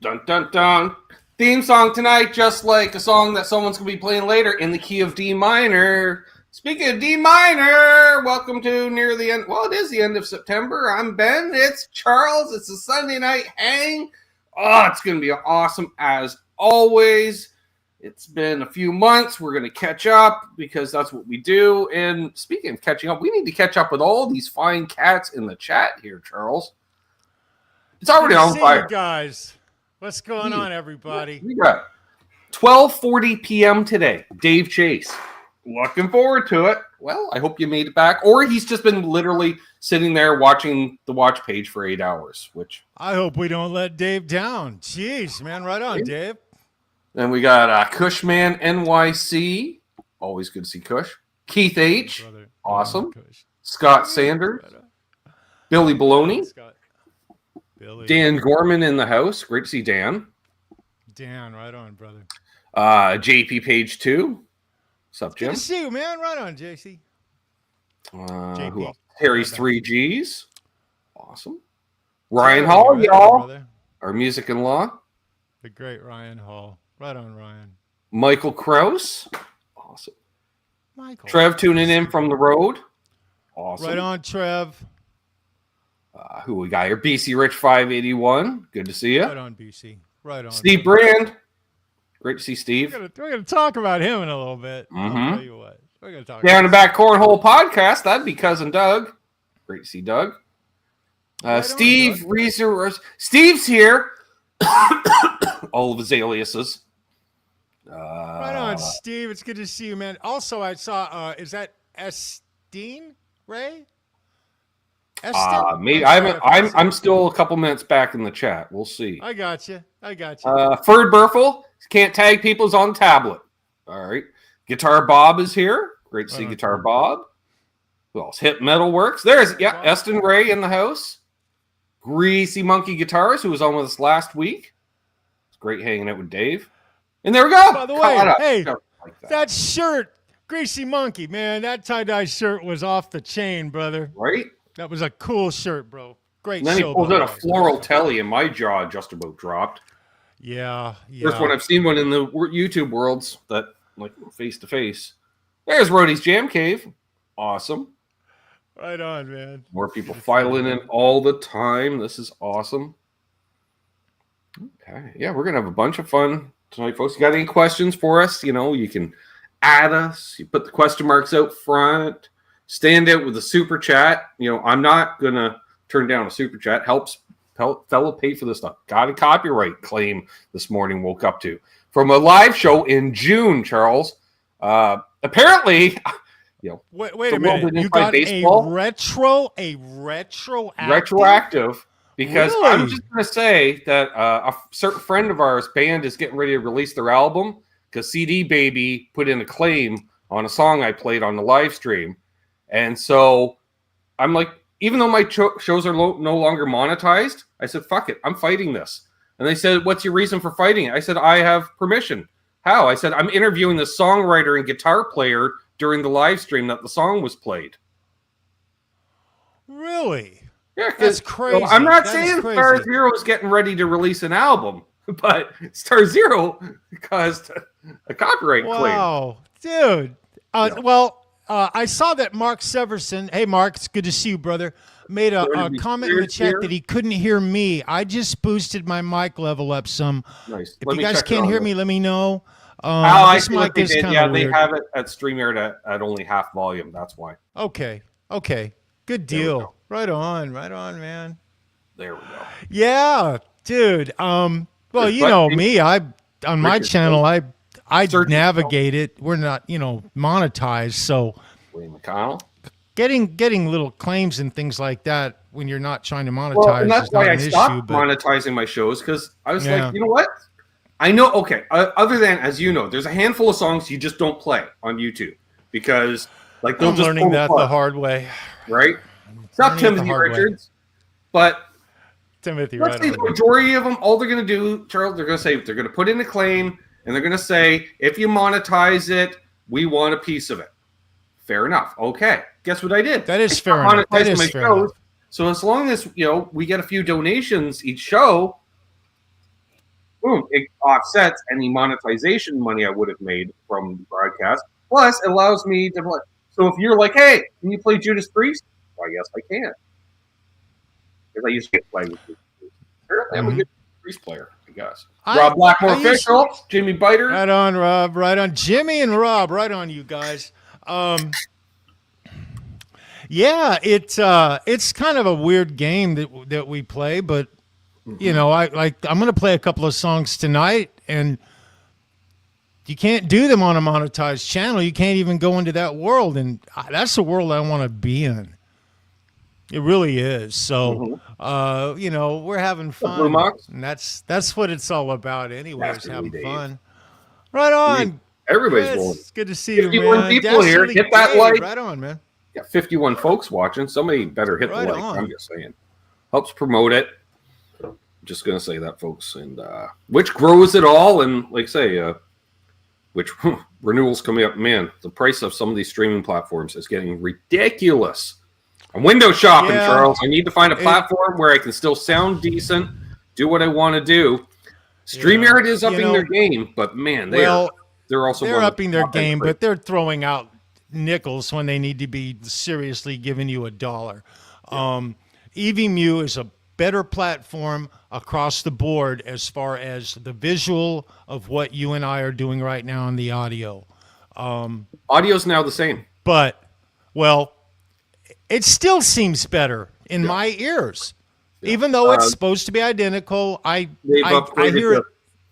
Dun dun dun. Theme song tonight, just like a song that someone's going to be playing later in the key of D minor. Speaking of D minor, welcome to near the end. Well, it is the end of September. I'm Ben. It's Charles. It's a Sunday night hang. Oh, it's going to be awesome as always. It's been a few months. We're going to catch up because that's what we do. And speaking of catching up, we need to catch up with all these fine cats in the chat here, Charles. It's already on fire. Guys, what's going on, everybody? We got 12:40 p.m. today. Dave Chase. Looking forward to it. Well, I hope you made it back. Or he's just been literally sitting there watching the watch page for 8 hours, which... I hope we don't let Dave down. Jeez, man. Right on, Dave. Then we got Cushman NYC. Always good to see Cush. Keith H. Brother. Awesome. Scott Sanders. Billy Baloney. Billy. Dan Gorman in the house. Great to see Dan. Dan, right on, brother. JP Page 2. What's up, Jim? Good to see you, man. Right on, JC. Who else? Harry's 3Gs. Awesome. Ryan Hall, right y'all. on, brother. Our music-in-law. The great Ryan Hall. Right on, Ryan. Michael Krause. Awesome. Michael. Trev tuning in from the road. Awesome. Right on, Trev. Who we got here? BC Rich 581. Good to see you. Right on, BC. Right on. Steve Brand. Great to see Steve. We're gonna talk about him in a little bit. Mm-hmm. I'll tell you what. We're gonna talk Down in the about back cornhole podcast. That'd be cousin Doug. Great to see Doug. Right Steve on, Reeser. Steve's here. All of his aliases. Right on, Steve. It's good to see you, man. Also, I saw. Is that Esteen Ray? Maybe I haven't. I'm still a couple minutes back in the chat. We'll see. I got you. Ferd Burfel can't tag people's on tablet. All right. Guitar Bob is here. Great to see Guitar Bob. Who else? Hip Metal Works. There's Eston Ray in the house. Greasy Monkey Guitars, who was on with us last week. It's great hanging out with Dave. And there we go. By the way, hey, that shirt, Greasy Monkey, man, that tie-dye shirt was off the chain, brother. Right? That was a cool shirt, bro. Great and then show. He pulls out a floral telly, and my jaw just about dropped. Yeah. First one I've seen one in the YouTube worlds that, like, face-to-face. There's Rhodey's Jam Cave. Awesome. Right on, man. More people filing in all the time. This is awesome. Okay. Yeah, we're going to have a bunch of fun tonight, folks. You got any questions for us? You know, you can add us. You put the question marks out front. Stand out with a super chat. You know, I'm not going to turn down a super chat. Helps fellow pay for this stuff. Got a copyright claim this morning, woke up to. From a live show in June, Charles. Apparently... You know, wait a minute. You got baseball, retroactive because really? I'm just going to say that a certain friend of ours band is getting ready to release their album because CD Baby put in a claim on a song I played on the live stream. And so I'm like, even though my shows are no longer monetized, I said, fuck it, I'm fighting this. And they said, what's your reason for fighting it? I said, I have permission. How? I said, I'm interviewing the songwriter and guitar player during the live stream that the song was played. Really? Yeah, that's crazy. So I'm not saying Star Zero is getting ready to release an album, but Star Zero caused a copyright claim. Wow, dude. I saw that Mark Severson. Hey, Mark, it's good to see you, brother. Made a comment in the chat that he couldn't hear me. I just boosted my mic level up some. Nice. If you guys can't hear me, let me know. I see what they did. Yeah, they have it at StreamYard at only half volume. That's why. Okay. Good deal. Right on, man. There we go. Yeah, dude. Well, you know me. On my channel, I navigate it. We're not, monetized. So William McConnell. Getting little claims and things like that when you're not trying to monetize. Well, and that's why I stopped issue, monetizing my shows because I was like, you know what? I know, okay, other than, as you know, there's a handful of songs you just don't play on YouTube because, like, they'll I'm just learning that the hard way. Right? It's not Timothy Richards, but Timothy, let's say the majority of them, all they're going to do, Charles, they're going to say, they're going to put in a claim, and they're going to say, if you monetize it, we want a piece of it. Fair enough. Okay. Guess what I did? That is fair enough. That is fair enough. So as long as, we get a few donations each show, boom, it offsets any monetization money I would have made from the broadcast. Plus, it allows me to play. So if you're like, hey, can you play Judas Priest? Why, yes, I can. Because I used to get playing with Judas Priest. Apparently, I'm a good Priest player, I guess. Rob Blackmore official, Jimmy Biter. Right on, Rob. Right on. Jimmy and Rob. Right on, you guys. Yeah, it's kind of a weird game that we play, but you know, I'm going to play a couple of songs tonight, and you can't do them on a monetized channel. You can't even go into that world, and that's the world I want to be in. It really is. So, you know, we're having fun, and that's what it's all about, anyways. Having fun. Right on. Everybody's rolling. It's good to see you, man. 51 people here. Hit that like. Right on, man. Got 51 folks watching. Somebody better hit the like. I'm just saying. Helps promote it. I'm just going to say that, folks. And which grows it all. And like say, which renewals coming up. Man, the price of some of these streaming platforms is getting ridiculous. I'm window shopping, Charles. I need to find a platform where I can still sound decent, do what I want to do. StreamYard is upping their game, but man, they're upping their game, but they're throwing out nickels when they need to be seriously giving you $1. EVMU is a better platform across the board as far as the visual of what you and I are doing right now in the audio. Audio's now the same. But, well, it still seems better in my ears. Yeah. Even though it's supposed to be identical, I hear it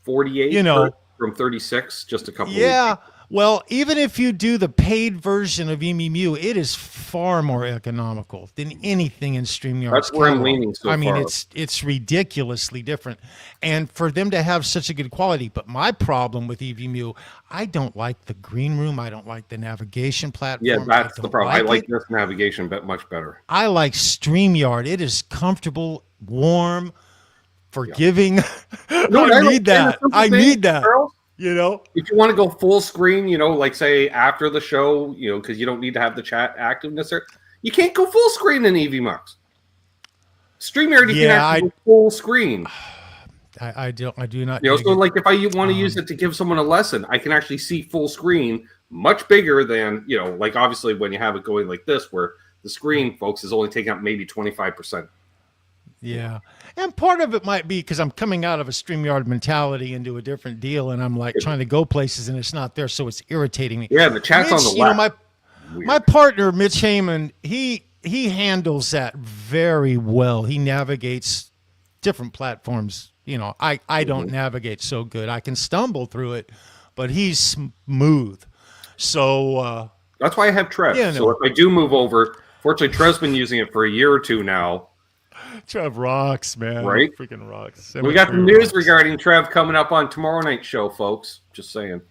48 from 36 just a couple weeks. Well, even if you do the paid version of EMU, it is far more economical than anything in StreamYard. That's where I'm leaning so far. I mean, it's ridiculously different. And for them to have such a good quality, but my problem with EVMU, I don't like the green room. I don't like the navigation platform. Yeah, that's the problem. I like this navigation much better. I like StreamYard. It is comfortable, warm, forgiving. I need that. I need that. Charles? You know, if you want to go full screen, like say after the show, because you don't need to have the chat active necessarily, you can't go full screen in EVMux. StreamYard, you can actually go full screen. I do not. So like if I want to use it to give someone a lesson, I can actually see full screen much bigger than, like obviously when you have it going like this, where the screen, folks, is only taking up maybe 25%. Yeah. And part of it might be because I'm coming out of a StreamYard mentality into a different deal, and I'm like trying to go places and it's not there, so it's irritating me. Yeah, the chat's on the left. My partner, Mitch Heyman, he handles that very well. He navigates different platforms. I don't navigate so good. I can stumble through it, but he's smooth. So that's why I have Trev. So if I do move over, fortunately Trev's been using it for a year or two now. Trev rocks, man. Right? Freaking rocks. We got the news regarding Trev coming up on tomorrow night's show, folks. Just saying.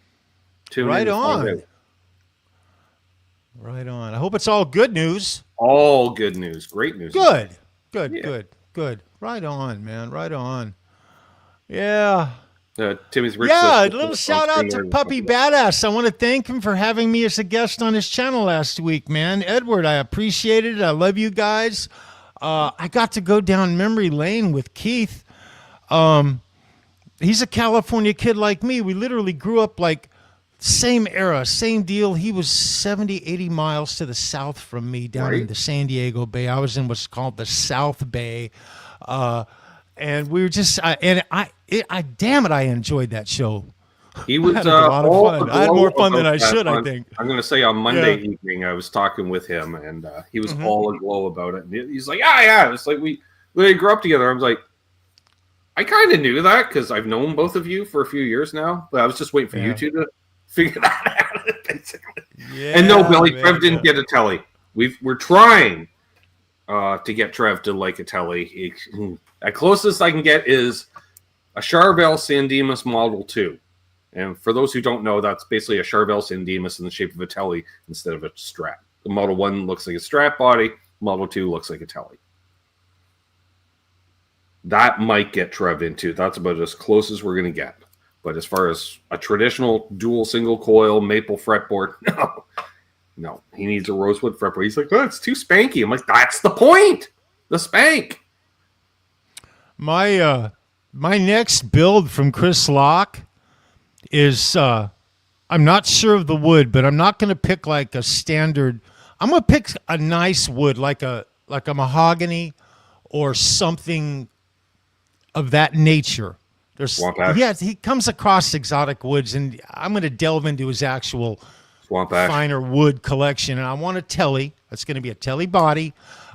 Right on. Right on. I hope it's all good news. All good news. Great news. Good. Right on, man. Right on. Yeah. Timmy's Rich. Yeah, a little shout out to Puppy Badass. I want to thank him for having me as a guest on his channel last week, man. Edward, I appreciate it. I love you guys. I got to go down memory lane with Keith. He's a California kid like me. We literally grew up like same era, same deal. He was 70, 80 miles to the south from me down in the San Diego Bay. I was in what's called the South Bay. And we were just, damn it, I enjoyed that show. He was I had a lot of fun. I had more fun than I should, I think. I'm going to say on Monday evening, I was talking with him, and he was all aglow about it. And he's like, yeah. It's like we grew up together. I was like, I kind of knew that because I've known both of you for a few years now, but I was just waiting for you two to figure that out, basically. Yeah, and no, Billy, Trev didn't get a telly. We're trying to get Trev to like a telly. At closest I can get is a Charvel San Dimas Model 2. And for those who don't know, that's basically a Charvel San Dimas in the shape of a telly instead of a strap. The Model 1 looks like a strap body. Model 2 looks like a telly. That might get Trev into. That's about as close as we're going to get. But as far as a traditional dual single coil maple fretboard, no. He needs a rosewood fretboard. He's like, it's too spanky. I'm like, that's the point. The spank. My my next build from Chris Locke is I'm not sure of the wood, but I'm not going to pick like a standard. I'm going to pick a nice wood like a mahogany or something of that nature. He comes across exotic woods, and I'm going to delve into his actual finer wood collection. And I want a telly. It's going to be a telly body.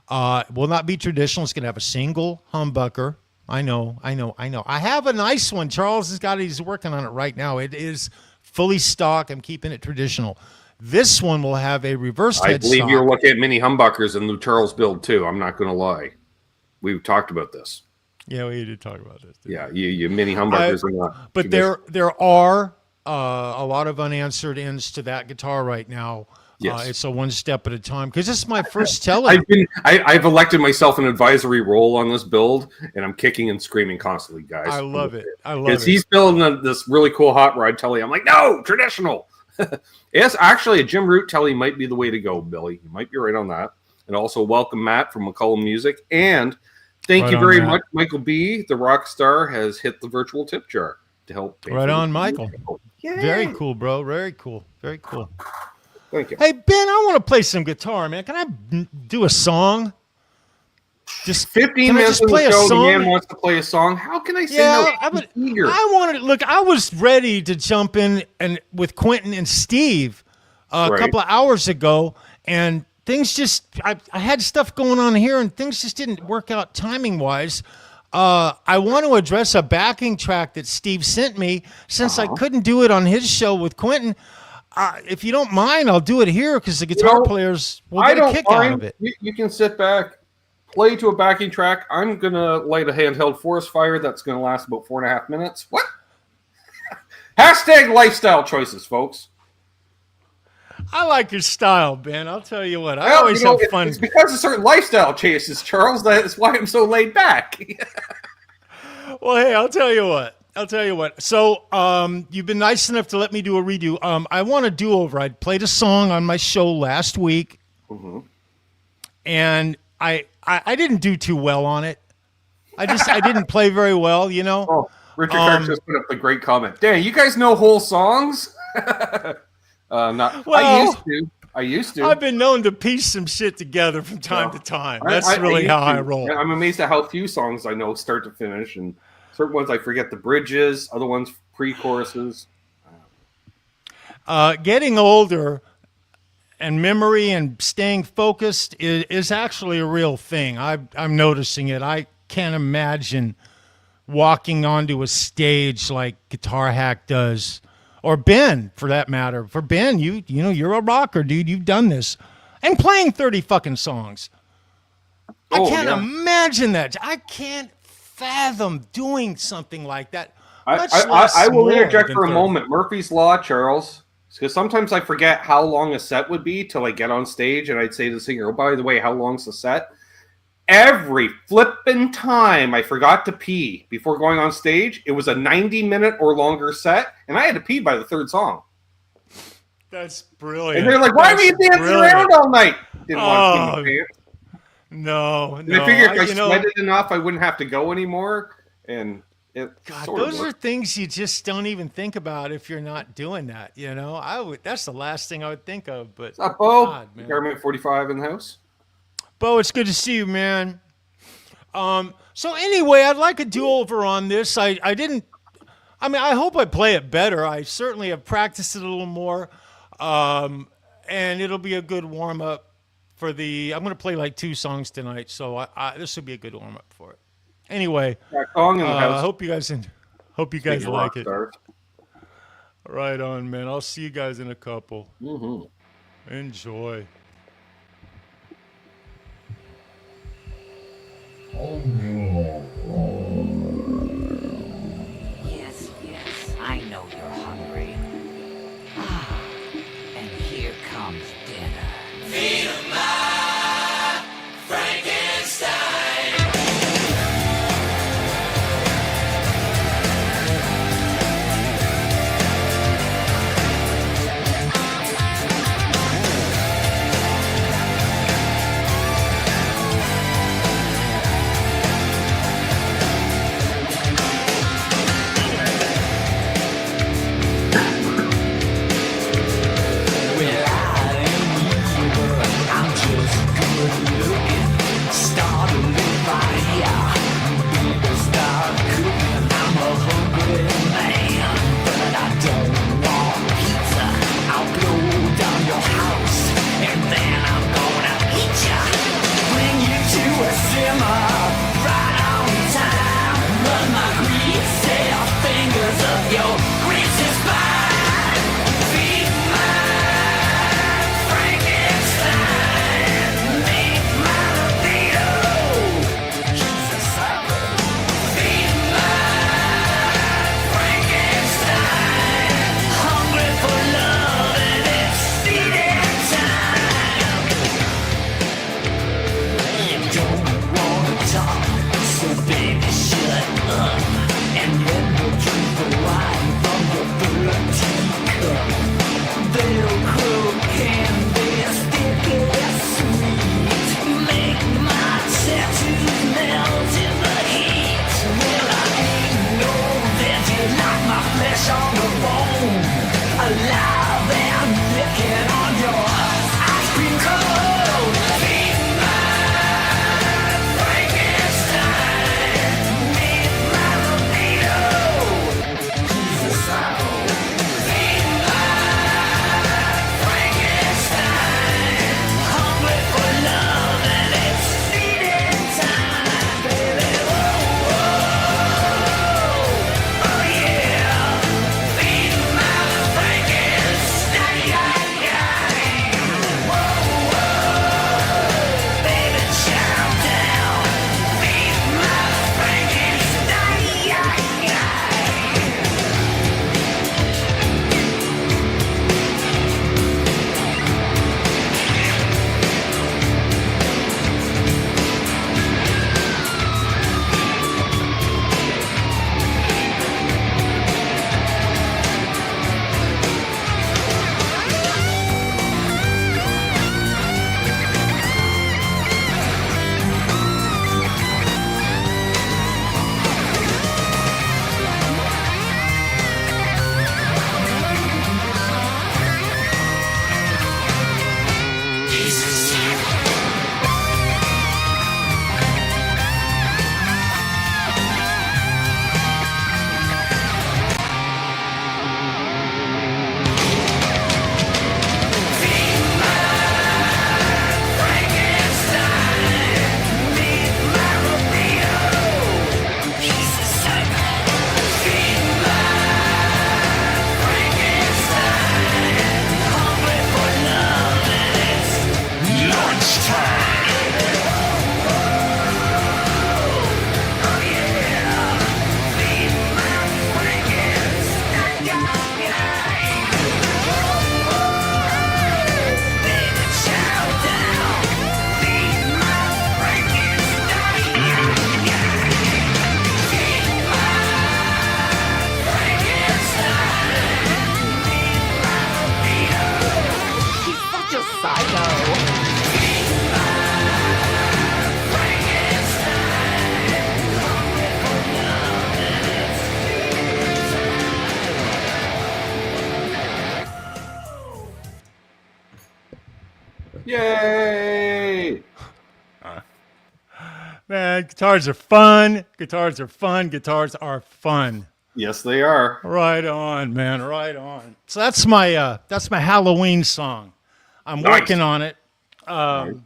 It will not be traditional. It's going to have a single humbucker. I know. I have a nice one. Charles has got it. He's working on it right now. It is fully stock. I'm keeping it traditional. This one will have a reverse headstock. I believe you're looking at mini humbuckers in the Charles build too. I'm not going to lie. We've talked about this. Yeah, we did talk about this. Yeah, you mini humbuckers. But there are a lot of unanswered ends to that guitar right now. Yes. It's a one step at a time because this is my first telly. I've elected myself an advisory role on this build, and I'm kicking and screaming constantly, guys. I love it. Because he's building this really cool hot rod telly. I'm like, no, traditional. Yes, actually, a Jim Root telly might be the way to go, Billy. You might be right on that. And also welcome Matt from McCullum Music. And thank you very much, Michael B. The rock star has hit the virtual tip jar to help. Right on, Michael. Yeah. Very cool, bro. Very cool. Very cool. Thank you. Hey, Ben, I want to play some guitar, man. Can I do a song? Just 15 minutes of the show, the man wants to play a song. How can I say no? I wanted to look. I was ready to jump in and with Quentin and Steve a couple of hours ago, and things just I had stuff going on here, and things just didn't work out timing wise. I want to address a backing track that Steve sent me since I couldn't do it on his show with Quentin. If you don't mind, I'll do it here because the guitar players will get a kick out of it. You can sit back, play to a backing track. I'm going to light a handheld forest fire that's going to last about 4.5 minutes. What? Hashtag lifestyle choices, folks. I like your style, Ben. I'll tell you what. I always have fun. It's because of certain lifestyle choices, Charles. That's why I'm so laid back. Well, hey, I'll tell you what. So, you've been nice enough to let me do a redo. I want a do-over. I played a song on my show last week, and I didn't do too well on it. I didn't play very well, you know. Oh, Richard Clark just put up a great comment. Dang, you guys know whole songs? I used to. I've been known to piece some shit together from time to time. That's really how I roll. I'm amazed at how few songs I know start to finish, and certain ones I forget the bridges, other ones pre-choruses. Getting older and memory and staying focused is actually a real thing. I'm noticing it. I can't imagine walking onto a stage like Guitar Hack does, or Ben, for that matter. For Ben, you know, you're a rocker, dude. You've done this. And playing 30 fucking songs. I can't imagine that. I can't fathom doing something like that. I will interject for a moment. Murphy's Law, Charles. Because sometimes I forget how long a set would be till I get on stage and I'd say to the singer, oh, by the way, how long's the set? Every flippin' time I forgot to pee before going on stage, it was a 90-minute or longer set, and I had to pee by the third song. That's brilliant. And they're like, why were you dancing around all night? Didn't want to pee. No. And I figured if I sweated enough, I wouldn't have to go anymore. And those are things you just don't even think about if you're not doing that. You know, that's the last thing I would think of. But what's up, Bo? Government 45 in the house. Bo, it's good to see you, man. So anyway, I'd like a do-over on this. I hope I play it better. I certainly have practiced it a little more. And it'll be a good warm-up for I'm going to play like 2 songs tonight, so this will be a good warm-up for it. Anyway, I hope you guys like it. Right on, man. I'll see you guys in a couple. Mm-hmm. Enjoy. Yes, I know you're hungry. And here comes dinner. Feed 'em my Frankenstein. Man, guitars are fun. Guitars are fun. Guitars are fun. Yes, they are. Right on, man. Right on. So that's my Halloween song. I'm Nice. working on it. I'm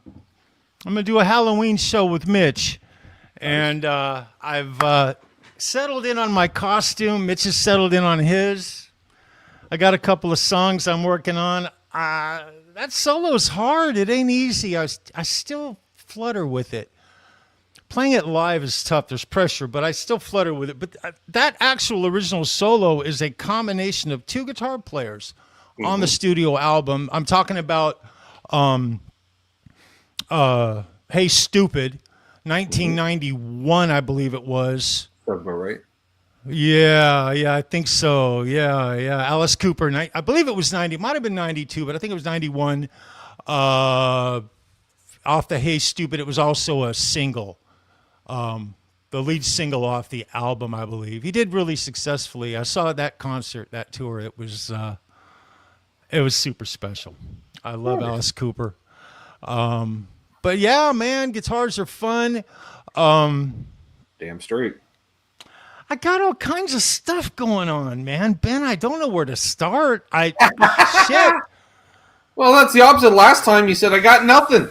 gonna do a Halloween show with Mitch, and I've settled in on my costume. Mitch has settled in on his. I got a couple of songs I'm working on. That solo's hard. It ain't easy. I still flutter with it. Playing it live is tough. There's pressure, but I still flutter with it. But that actual original solo is a combination of two guitar players on the studio album. I'm talking about Hey Stupid, 1991, I believe it was. Sounds about right. Yeah, I think so. Yeah. Alice Cooper, I believe it was 90. It might have been 92, but I think it was 91. Off the Hey Stupid, it was also a single. The lead single off the album, I believe. He did really successfully. I saw that concert, that tour. It was super special. I love Alice Cooper. But yeah, man, guitars are fun. Damn straight. I got all kinds of stuff going on, man. Ben, I don't know where to start. Shit. Well, that's the opposite. Last time you said I got nothing.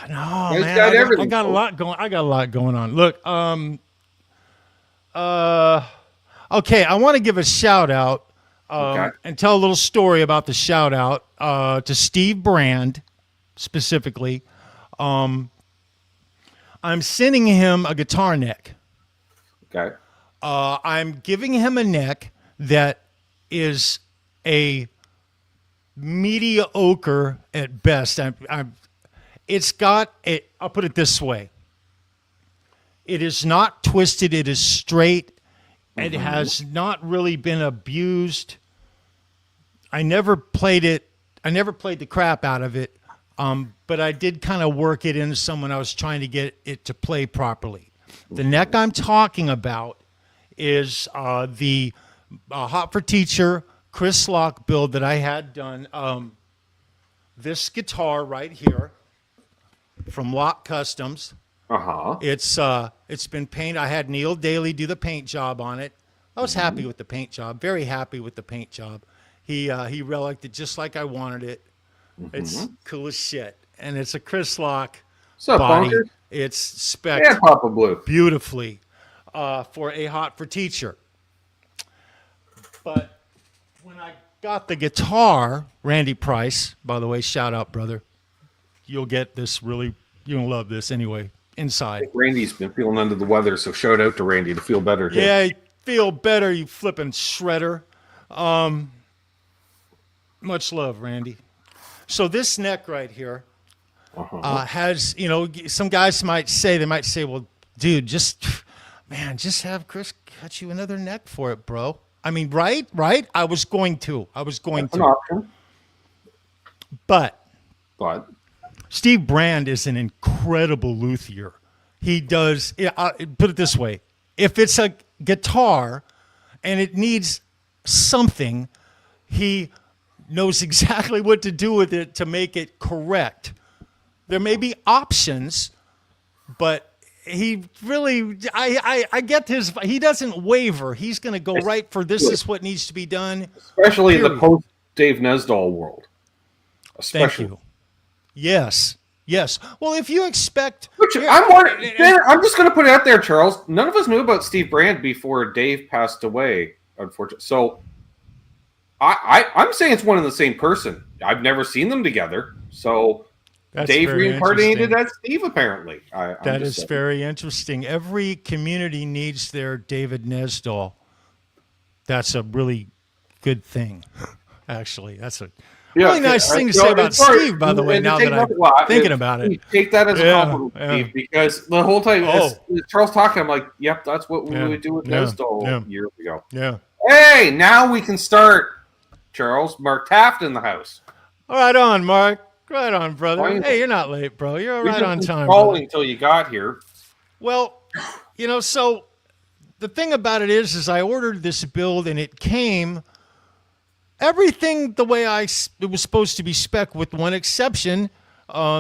No, He's man, got I everything. got a lot going. I got a lot going on. Look, okay, I want to give a shout out and tell a little story about the shout out to Steve Brand specifically. I'm sending him a guitar neck. Okay. I'm giving him a neck that is a mediocre at best. It's got a, I'll put it this way. It is not twisted. It is straight. It has not really been abused. I never played it. I never played the crap out of it. But I did kind of work it into someone I was trying to get it to play properly. The neck I'm talking about is the Hot for Teacher Chris Locke build that I had done. This guitar right here from Locke Customs. It's been painted. I had Neil Daly do the paint job on it. I was happy with the paint job. Very happy with the paint job. He reliced it just like I wanted it. It's cool as shit, and it's a Chris Locke body. Bunker? It's spec'd Papa Blue. beautifully for a Hot for Teacher. But when I got the guitar, Randy Price, by the way, shout out, brother. You'll get this really. You're gonna love this anyway. Inside. Randy's been feeling under the weather, so shout out to Randy to feel better. Too. Yeah, feel better, you flipping shredder. Much love, Randy. So this neck right here has, some guys might say, well, dude, just have Chris cut you another neck for it, bro. I mean, right? I was going to. That's an option. But Steve Brand is an incredible luthier. He does, put it this way, if it's a guitar and it needs something, he knows exactly what to do with it to make it correct. There may be options, but he really, I get his, he doesn't waver. He's going to go right for this is what needs to be done. Especially in the post-Dave Nesdahl world. Thank you. Yes. Well, if you expect... I'm just going to put it out there, Charles. None of us knew about Steve Brand before Dave passed away, unfortunately. So I'm saying it's one and the same person. I've never seen them together. So That's Dave reincarnated as Steve, apparently. That is very interesting. Every community needs their David Nesdahl. That's a really good thing, actually. That's a really nice thing to say about Steve, by the way, now that I'm thinking about it. Take that as a compliment, Steve, because the whole time as Charles talking, I'm like, yep, that's what we would do with Nesdahl years ago. Yeah. Hey, now we can start, Charles. Mark Taft in the house. Right on, Mark. Right on, brother. Hey, you're not late, bro. You're right on time. Calling until you got here. Well, so the thing about it is I ordered this build and it came everything the way it was supposed to be spec, with one exception.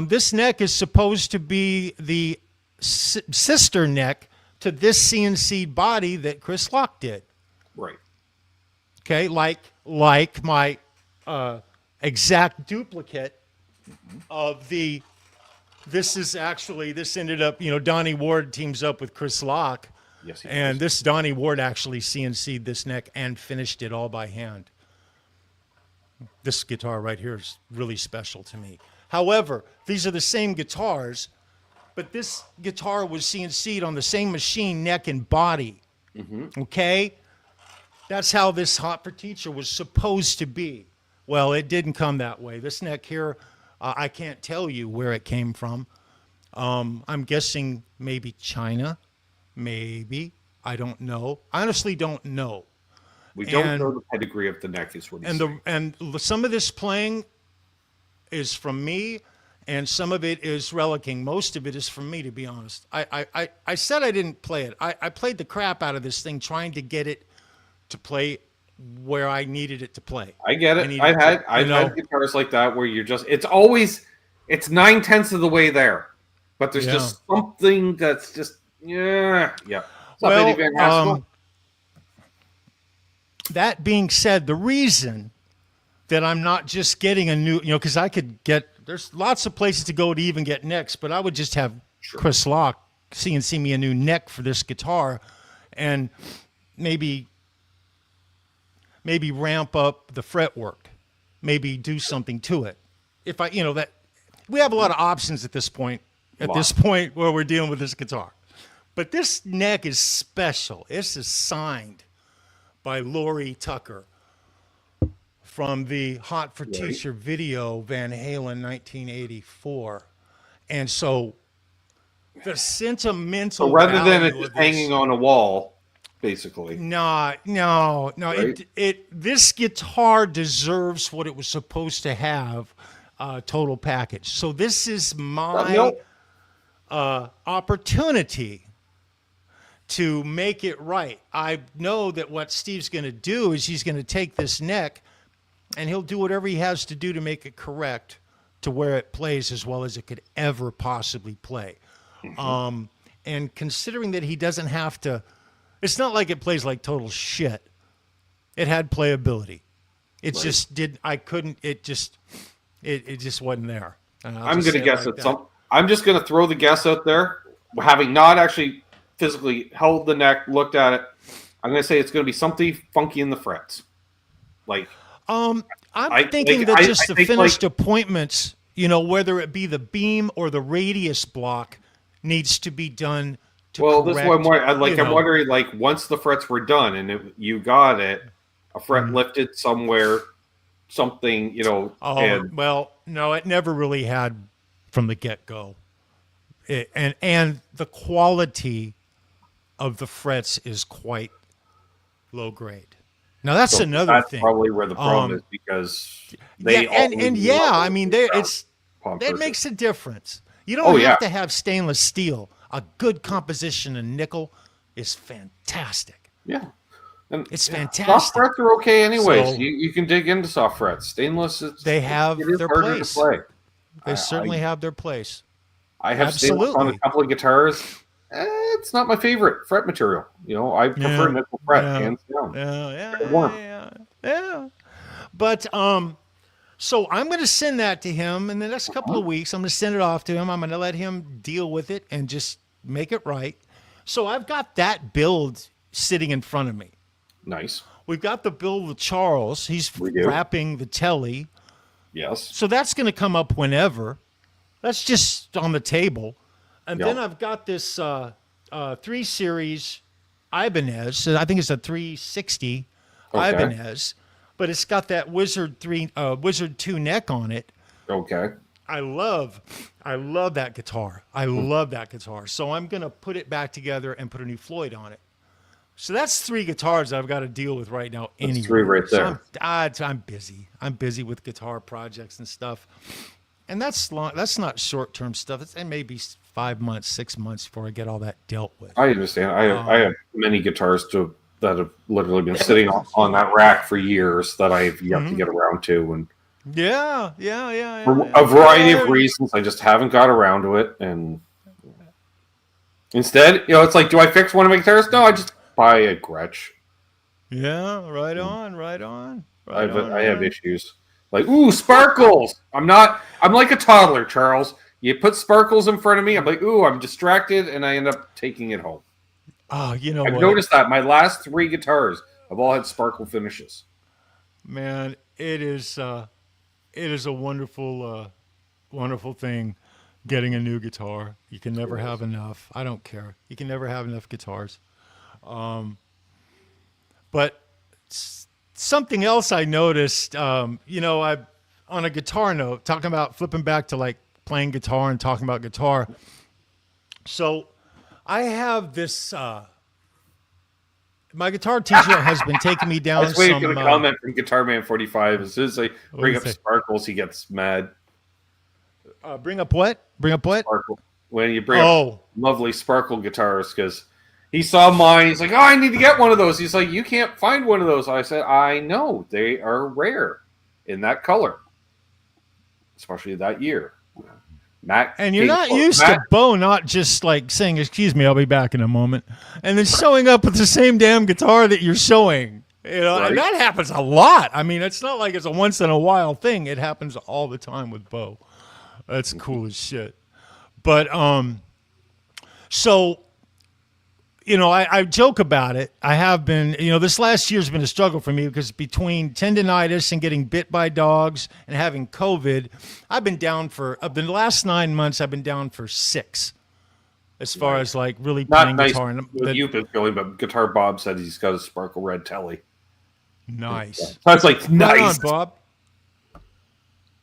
This neck is supposed to be the sister neck to this CNC body that Chris Locke did. Right. Okay, like my exact duplicate of the. This ended up, Donnie Ward teams up with Chris Locke. Yes, he and does. this Donnie Ward actually CNC'd this neck and finished it all by hand. This guitar right here is really special to me. However, these are the same guitars, but this guitar was CNC'd on the same machine, neck and body. Mm-hmm. Okay? That's how this Hot for Teacher was supposed to be. Well, it didn't come that way. This neck here, I can't tell you where it came from. I'm guessing maybe China. Maybe. I don't know. I honestly don't know. We don't know the pedigree of the neck is what he's saying. And some of this playing is from me, and some of it is relicking. Most of it is from me, to be honest. I said I didn't play it. I played the crap out of this thing trying to get it to play where I needed it to play. I get it. I've had guitars like that where you're just, it's 9/10 of the way there, but there's just something that's just, yeah. Well, that being said, the reason that I'm not just getting a new, because I could there's lots of places to go to even get necks, but I would just have Chris Locke CNC me a new neck for this guitar and maybe ramp up the fretwork, maybe do something to it. If that we have a lot of options at this point, where we're dealing with this guitar. But this neck is special. This is signed by Lori Tucker from the Hot for Teacher video, Van Halen 1984. And so the sentimental rather than it just hanging on a wall, basically. No. Right? This guitar deserves what it was supposed to have, total package. So this is my opportunity to make it right. I know that what Steve's going to do is he's going to take this neck and he'll do whatever he has to do to make it correct to where it plays as well as it could ever possibly play. Mm-hmm. And considering that he doesn't have to, it's not like it plays like total shit. It had playability. It just did. I couldn't. It just wasn't there. I'm going to guess at some. I'm just going to throw the guess out there, having not actually physically held the neck, looked at it. I'm going to say it's going to be something funky in the frets. I'm thinking that just the finished appointments, whether it be the beam or the radius block, needs to be done. This is what I'm wondering, once the frets were done and you got it, a fret lifted somewhere, something, no, it never really had from the get-go. And the quality of the frets is quite low grade. Now that's another thing. That's probably where the problem is because they that makes a difference. You don't have to have stainless steel. A good composition in nickel is fantastic. Yeah. And it's fantastic. Soft frets are okay anyways. So, you can dig into soft frets. Stainless, they have their place. To play. They certainly have their place. I have stainless on a couple of guitars. It's not my favorite fret material. I prefer nickel fret, hands down. Yeah. But so I'm going to send that to him in the next couple of weeks. I'm going to send it off to him. I'm going to let him deal with it and just make it right. So I've got that build sitting in front of me. Nice. We've got the build with Charles. He's wrapping the telly. Yes. So that's going to come up whenever. That's just on the table. And then I've got this 3 Series Ibanez. I think it's a 360 Ibanez. But it's got that Wizard 2 neck on it. Okay. I love that guitar. I love that guitar. So I'm going to put it back together and put a new Floyd on it. So that's 3 guitars I've got to deal with right now. That's 3 right there. So I'm busy. I'm busy with guitar projects and stuff. And that's not short-term stuff. It may be 5 months, 6 months before I get all that dealt with. I understand. I have many guitars that have literally been sitting on that rack for years that I've yet to get around to. And for a variety of reasons, I just haven't got around to it. And Instead, it's like, do I fix one of my guitars? No, I just buy a Gretsch. Yeah, right on. I have issues. Like, ooh, sparkles. I'm like a toddler, Charles. You put sparkles in front of me, I'm like, ooh, I'm distracted, and I end up taking it home. Oh, you know I've what? noticed that my last 3 guitars have all had sparkle finishes. Man, it is a wonderful thing getting a new guitar. You can never have enough. I don't care. You can never have enough guitars. But something else I noticed, I on a guitar note, talking about flipping back to like playing guitar and talking about guitar. So I have this. My guitar teacher has been taking me down. I was waiting for the comment from Guitar Man 45. As soon as I bring up sparkles, he gets mad. Bring up what? Sparkle. When you bring up lovely sparkle guitars, because he saw mine. He's like, oh, I need to get one of those. He's like, you can't find one of those. I said, I know. They are rare in that color, especially that year. Matt, and you're not used to Bo not just like saying, excuse me, I'll be back in a moment, and then showing up with the same damn guitar that you're showing. Right? And that happens a lot. I mean, it's not like it's a once in a while thing. It happens all the time with Bo. That's cool as shit. But so I joke about it. I have been, this last year's been a struggle for me because between tendonitis and getting bit by dogs and having COVID, I've been down for the last 9 months. I've been down for 6, as far as like really playing guitar. And you've been feeling, but Guitar Bob said he's got a sparkle red telly. Nice. So I was like, nice, right on, Bob.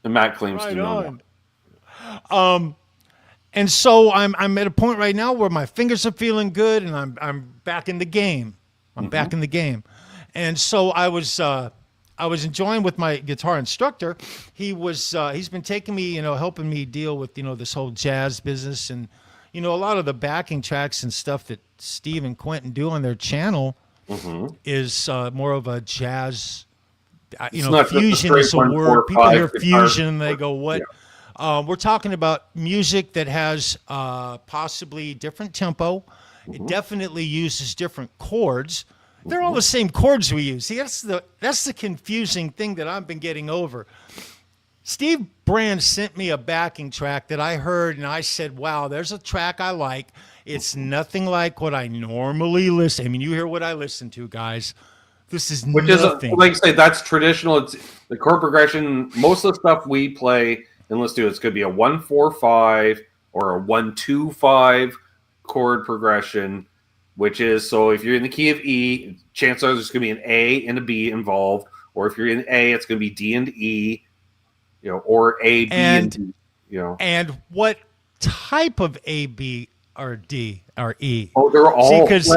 And Matt claims to know. And so I'm at a point right now where my fingers are feeling good, and I'm back in the game. Back in the game, and so I was enjoying with my guitar instructor. He's been taking me, helping me deal with this whole jazz business, and a lot of the backing tracks and stuff that Steve and Quentin do on their channel is more of a jazz. Fusion is a word. People hear fusion and they go, "What?" Yeah. We're talking about music that has possibly different tempo. It definitely uses different chords. They're all the same chords we use. See, that's the confusing thing that I've been getting over. Steve Brand sent me a backing track that I heard, and I said, wow, there's a track I like. It's nothing like what I normally listen. I mean, you hear what I listen to, guys. This is nothing. Like I say, that's traditional. It's the chord progression. Most of the stuff we play and let's do it. It's going to be a 1-4-5 or a 1-2-5 chord progression, which is, so if you're in the key of E, chances are there's going to be an A and a B involved. Or if you're in A, it's going to be D and E, or A, B, and D, And what type of A, B, or D or E? Oh, they're all, most of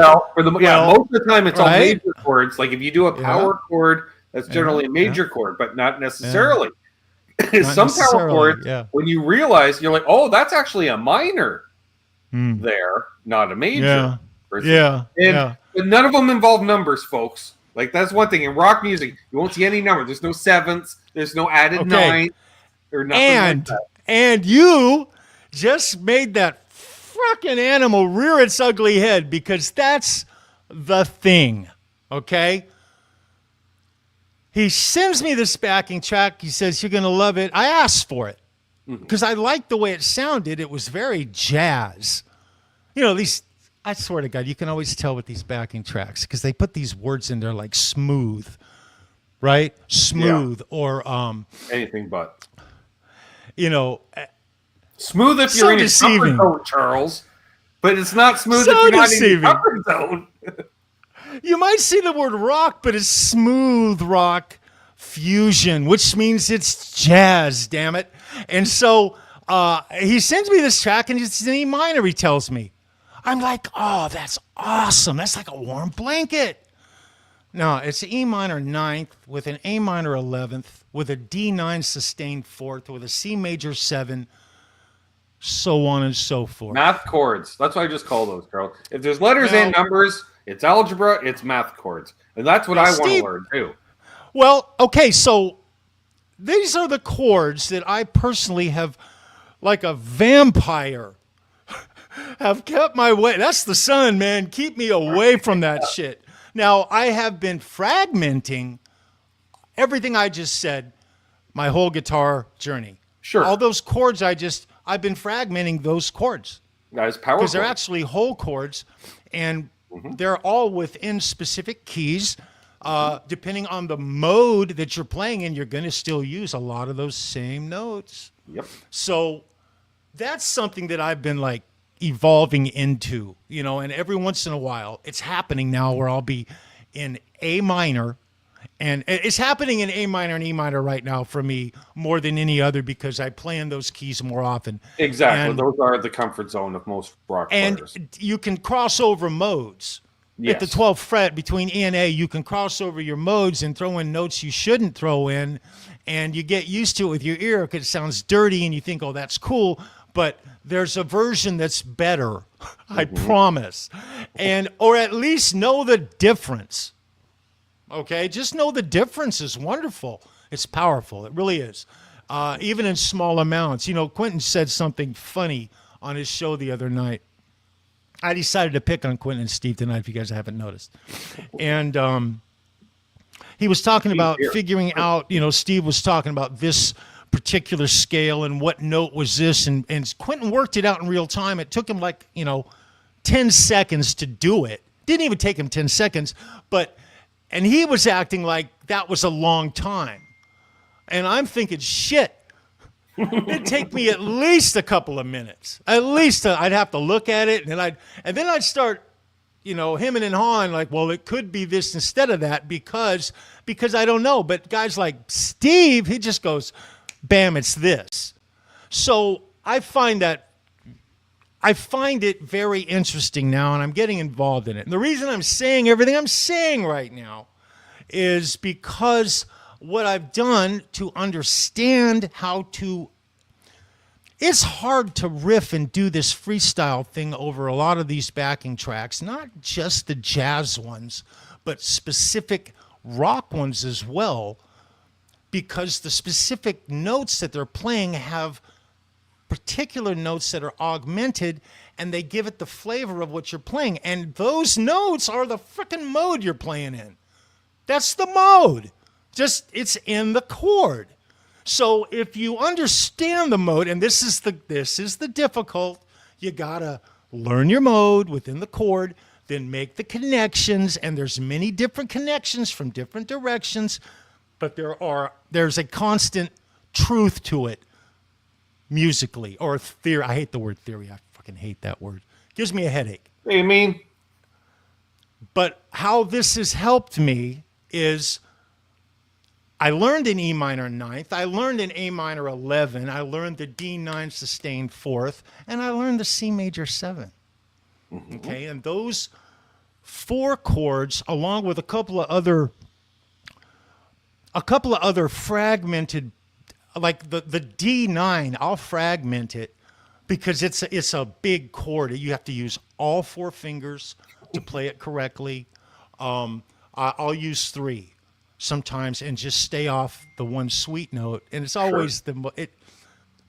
the time it's all major chords. Like if you do a power chord, that's generally a major chord, but not necessarily. Some power chords, when you realize, you're like, oh, that's actually a minor there, not a major. But none of them involve numbers, folks. Like, that's one thing. In rock music, you won't see any number. There's no sevenths. There's no added ninth. Or nothing like that. And you just made that fucking animal rear its ugly head, because that's the thing, okay? He sends me this backing track. He says, you're going to love it. I asked for it because I liked the way it sounded. It was very jazz. These, I swear to God, you can always tell with these backing tracks because they put these words in there like smooth, right? Smooth or anything but. Smooth if you're in a comfort zone, Charles. But it's not smooth if you're not in a comfort zone. You might see the word rock, but it's smooth rock fusion, which means it's jazz, damn it. And so he sends me this track, and it's in E minor, he tells me. I'm like, oh, that's awesome. That's like a warm blanket. No, it's E minor 9th with an A minor 11th, with a D9 sustained 4th, with a C major 7, so on and so forth. Math chords. That's what I just call those, Carl. If there's letters and numbers, it's algebra, it's math chords. And that's what I want to learn, too. Well, okay, so these are the chords that I personally have, like a vampire, have kept my way. That's the sun, man. Keep me away from that shit. Now, I have been fragmenting everything I just said my whole guitar journey. Sure. All those chords I've been fragmenting those chords. That is powerful. Because they're actually whole chords, and they're all within specific keys. Depending on the mode that you're playing in, you're going to still use a lot of those same notes. Yep. So that's something that I've been like evolving into, and every once in a while it's happening now where I'll be in A minor, and it's happening in A minor and E minor right now for me more than any other because I play in those keys more often. Exactly. And, those are the comfort zone of most rock players. And you can cross over modes. Yes. At the 12th fret between E and A, you can cross over your modes and throw in notes you shouldn't throw in, and you get used to it with your ear because it sounds dirty and you think, oh, that's cool, but there's a version that's better, I promise. Or at least know the difference. Okay? Just know the difference is wonderful. It's powerful. It really is. Even in small amounts. Quentin said something funny on his show the other night. I decided to pick on Quentin and Steve tonight, if you guys haven't noticed. And he was talking about figuring out, Steve was talking about this particular scale and what note was this. And Quentin worked it out in real time. It took him 10 seconds to do it. Didn't even take him 10 seconds. And he was acting like that was a long time. And I'm thinking, shit. It'd take me at least a couple of minutes. At least I'd have to look at it, and then I'd start, hemming and hawing like, well, it could be this instead of that because I don't know. But guys like Steve, he just goes, bam, it's this. So I find it very interesting now, and I'm getting involved in it. And the reason I'm saying everything I'm saying right now is because what I've done to understand how to... It's hard to riff and do this freestyle thing over a lot of these backing tracks, not just the jazz ones, but specific rock ones as well, because the specific notes that they're playing have particular notes that are augmented, and they give it the flavor of what you're playing. And those notes are the freaking mode you're playing in. That's the mode. Just it's in the chord. So if you understand the mode, and this is the difficult, you gotta learn your mode within the chord, then make the connections, and there's many different connections from different directions, but there's a constant truth to it musically, or theory. I hate the word theory. I fucking hate that word. Gives me a headache. What do you mean? But how this has helped me is I learned in E minor 9th, I learned in A minor 11, I learned the D9 sustained 4th, and I learned the C major 7. Okay, and those 4 chords, along with a couple of other fragmented, like the D9, I'll fragment it because it's a big chord. You have to use all 4 fingers to play it correctly. I'll use 3 sometimes and just stay off the one sweet note, and it's always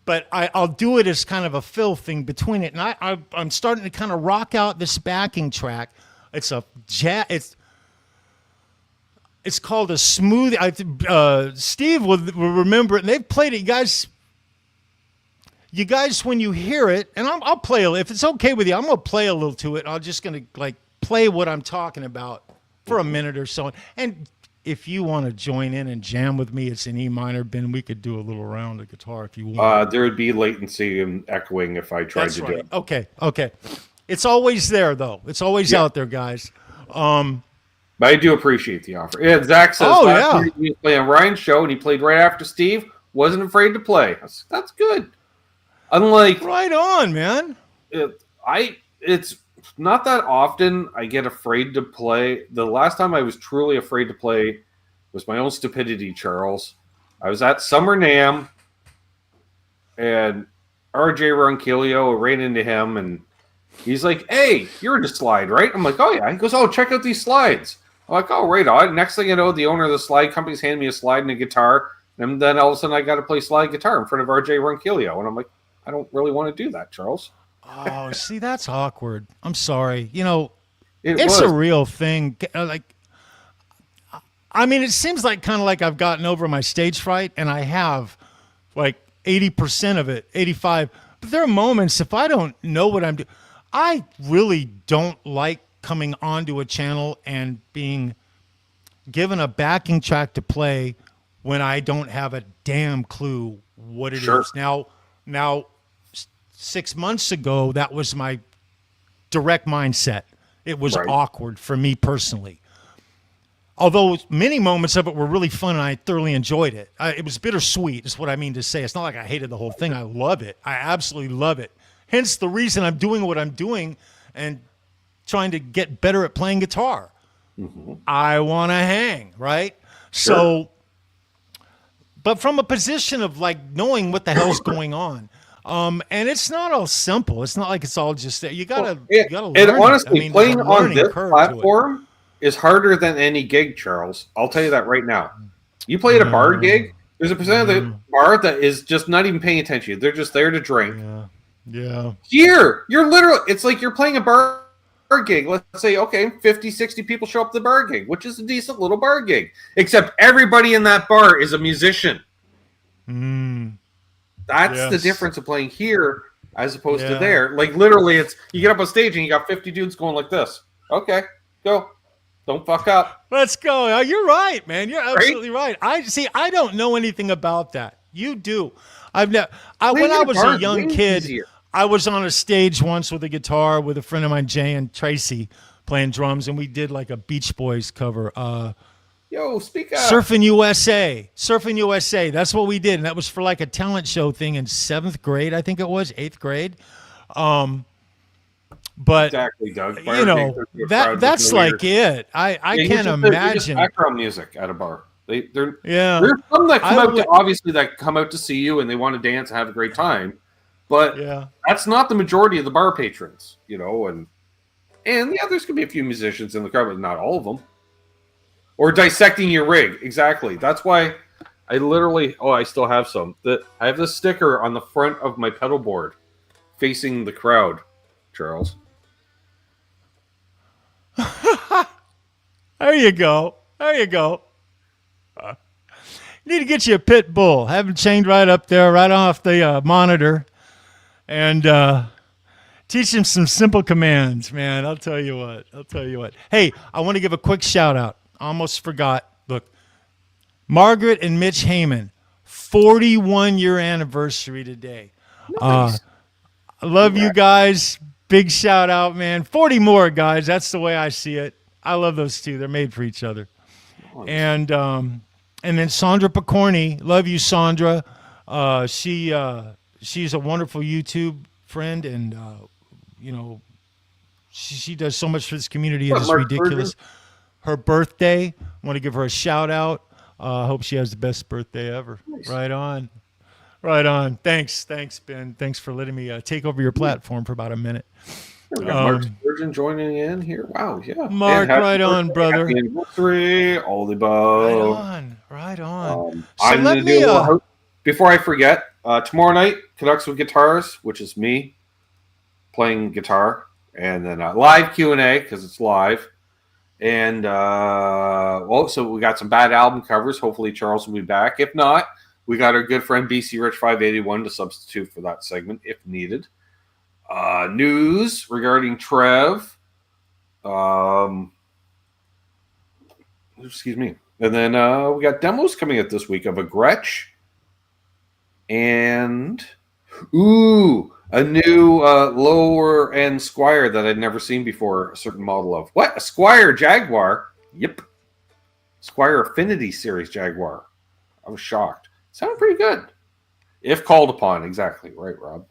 but I'll do it as kind of a fill thing between it, and I'm starting to kind of rock out this backing track. It's a jazz. It's called a smooth. Steve will remember it, and they've played it. You guys, when you hear it, and I'll play if it's okay with you, I'm gonna play a little to it. I'm just gonna play what I'm talking about for a minute or so, and if you want to join in and jam with me, it's in E minor, Ben. We could do a little round of guitar if you want. There would be latency and echoing if I tried to do it. Okay. It's always there, though. It's always out there, guys. But I do appreciate the offer. Yeah, Zach says he was playing Ryan's show, and he played right after Steve. Wasn't afraid to play. That's good. Unlike... Right on, man. It's not that often I get afraid to play. The last time I was truly afraid to play was my own stupidity, Charles. I was at Summer NAMM, and RJ Ronquillo, ran into him, and he's like, "Hey, you're in the slide, right?" I'm like, "Oh, yeah." He goes, "Oh, check out these slides." I'm like, "Oh, right on." Next thing you know, the owner of the slide company's handing me a slide and a guitar, and then all of a sudden I got to play slide guitar in front of RJ Ronquillo, and I'm like, I don't really want to do that, Charles. Oh, see, that's awkward. I'm sorry. You know, It it's was. a real thing. Like, I mean, it seems like kind of like I've gotten over my stage fright, and I have like 80% of it, 85. But there are moments if I don't know what I'm doing, I really don't like coming onto a channel and being given a backing track to play when I don't have a damn clue what it Sure. is. Now, 6 months ago, that was my direct mindset. It was Right. awkward for me personally. Although many moments of it were really fun and I thoroughly enjoyed it. It was bittersweet, is what I mean to say. It's not like I hated the whole thing. I love it. I absolutely love it. Hence the reason I'm doing what I'm doing and trying to get better at playing guitar. I want to hang, right? Sure. So, but from a position of like knowing what the hell's going on. And it's not all simple. It's not like it's all just you gotta learn. And honestly, it. I mean, playing there's a on learning this curve to it. platform is harder than any gig, Charles. I'll tell you that right now. You play at a bar gig, there's a percent of the bar that is just not even paying attention. They're just there to drink. Yeah. Here, you're literally, it's like you're playing a bar gig. Let's say, okay, 50, 60 people show up to the bar gig, which is a decent little bar gig. Except everybody in that bar is a musician. That's the difference of playing here as opposed to there. Like literally, it's you get up on stage and you got 50 dudes going like this. Okay, go. Don't fuck up. Let's go. You're right, man. You're absolutely right. I don't know anything about that. You do. When I was a young kid, I was on a stage once with a guitar with a friend of mine, Jay and Tracy, playing drums, and we did like a Beach Boys cover. Yo, speak up. Surfing USA. That's what we did, and that was for like a talent show thing in 7th grade, I think it was, 8th grade. But exactly, Doug. You know, that's like it. I can't imagine. Just background music at a bar. They're yeah. There's some that come out to, obviously that come out to see you and they want to dance and have a great time, but that's not the majority of the bar patrons, you know. And there's gonna be a few musicians in the crowd, but not all of them. Or dissecting your rig, exactly. That's why I literally. Oh, I still have some. I have this sticker on the front of my pedal board, facing the crowd, Charles. There you go. You need to get you a pit bull. Have him chained right up there, right off the monitor, and teach him some simple commands, man. I'll tell you what. Hey, I want to give a quick shout out. Almost forgot. Look, Margaret and Mitch Heyman, 41-year anniversary today. Nice. I love you guys. Big shout out, man. 40 more, guys. That's the way I see it. I love those two. They're made for each other. Nice. And then Sandra Picorni. Love you, Sandra. She's a wonderful YouTube friend, and you know, she does so much for this community. It's ridiculous. Her birthday, I want to give her a shout out. I hope she has the best birthday ever. Nice. Right on. Thanks, Ben. Thanks for letting me take over your platform for about a minute. We got Mark Spurgeon joining in here. Wow, yeah. Mark, right on, brother. Happy anniversary, all the above. Right on. Before I forget, tomorrow night, Canucks with Guitars, which is me playing guitar, and then live Q&A because it's live. And so we got some bad album covers. Hopefully Charles will be back. If not, we got our good friend BC Rich 581 to substitute for that segment if needed. News regarding Trev. Excuse me. And then we got demos coming out this week of a Gretsch. And a new lower end Squire that I'd never seen before, a certain model of. What? A Squire Jaguar? Yep. Squire Affinity Series Jaguar. I was shocked. Sounded pretty good. If called upon, exactly. Right, Rob?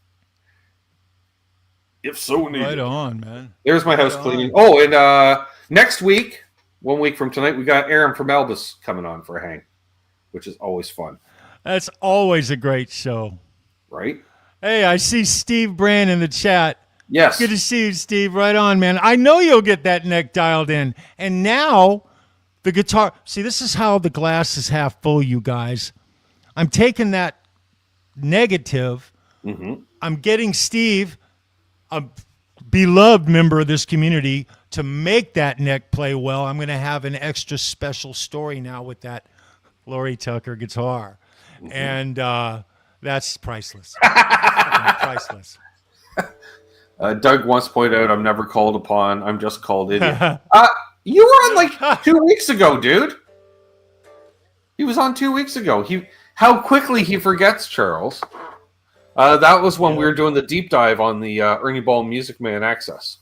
If so needed. Right on, man. There's my house cleaning. Oh, and next week, 1 week from tonight, we got Aaron from Albus coming on for a hang, which is always fun. That's always a great show. Right? Hey, I see Steve Brand in the chat. Yes. Good to see you, Steve. Right on, man. I know you'll get that neck dialed in. And now, the guitar. See, this is how the glass is half full, you guys. I'm taking that negative. Mm-hmm. I'm getting Steve a beloved member of this community, to make that neck play well, I'm going to have an extra special story now with that Lori Tucker guitar. And that's priceless. Priceless. Doug wants to point out I'm never called upon. I'm just called idiot. You were on like 2 weeks ago, dude. He was on 2 weeks ago. How quickly he forgets, Charles. That was when we were doing the deep dive on the Ernie Ball Music Man Access.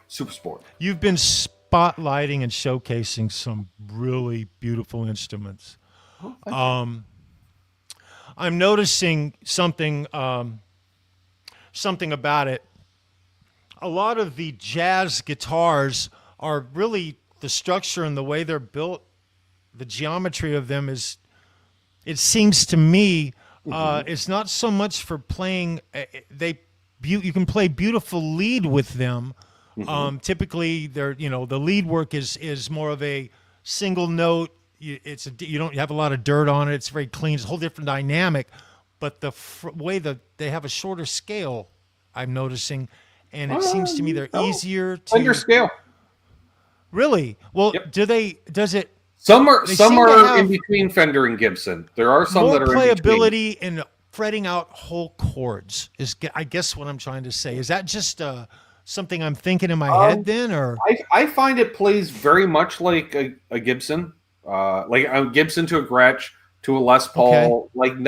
Super Sport. You've been spotlighting and showcasing some really beautiful instruments. I'm noticing something about it. A lot of the jazz guitars are really, the structure and the way they're built, the geometry of them is, it seems to me, it's not so much for playing. You can play beautiful lead with them. Typically, the lead work is more of a single note. You don't have a lot of dirt on it. It's very clean. It's a whole different dynamic. But the way that they have a shorter scale, I'm noticing, and it seems to me they're easier to underscale. Really? Well, Yep. Does it? Some are in between Fender and Gibson. There are some that are more in between. playability in fretting out whole chords. I guess what I'm trying to say. Is that just something I'm thinking in my head then, or I find it plays very much like a Gibson, like a Gibson to a Gretsch to a Les Paul. Okay. Like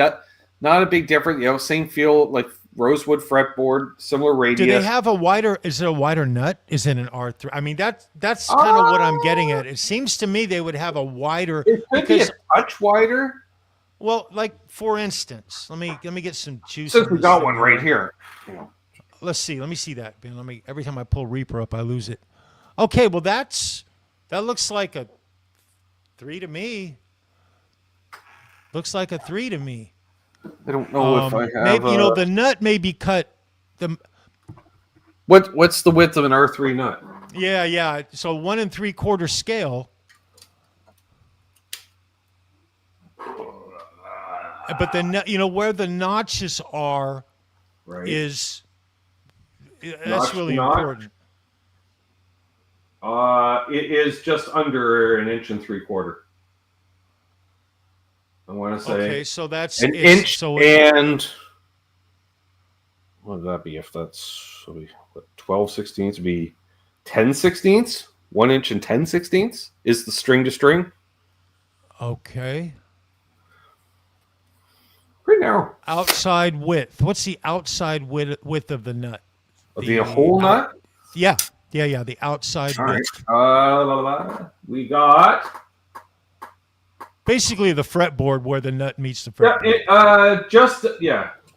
not a big difference. Same feel, like rosewood fretboard, similar radius. do they have a wider? Is it a wider nut? Is it an R3? I mean, that's kind of what I'm getting at. It seems to me they would have a wider. It could be a touch wider. Well, like for instance, let me get some juice. Since we got one right here. Let's see. Let me see that. Every time I pull Reaper up, I lose it. Okay, well that looks like a 3 to me. Looks like a 3 to me. I don't know if I have. Maybe the nut may be cut. What's the width of an R3 nut? Yeah. So 1 3/4 scale. But where the notches are, Right. that's Notch really notch? important. It is just under 1 3/4 inches. I want to say. Okay, so that's an inch so and what would that be? If that's 12/16, would be 10/16. 1 inch and 10/16 is the string to string. Okay. Pretty narrow. Outside width. What's the outside width of the nut? The whole nut. Yeah. The outside All width. right. We got. Basically, the fretboard where the nut meets the fretboard.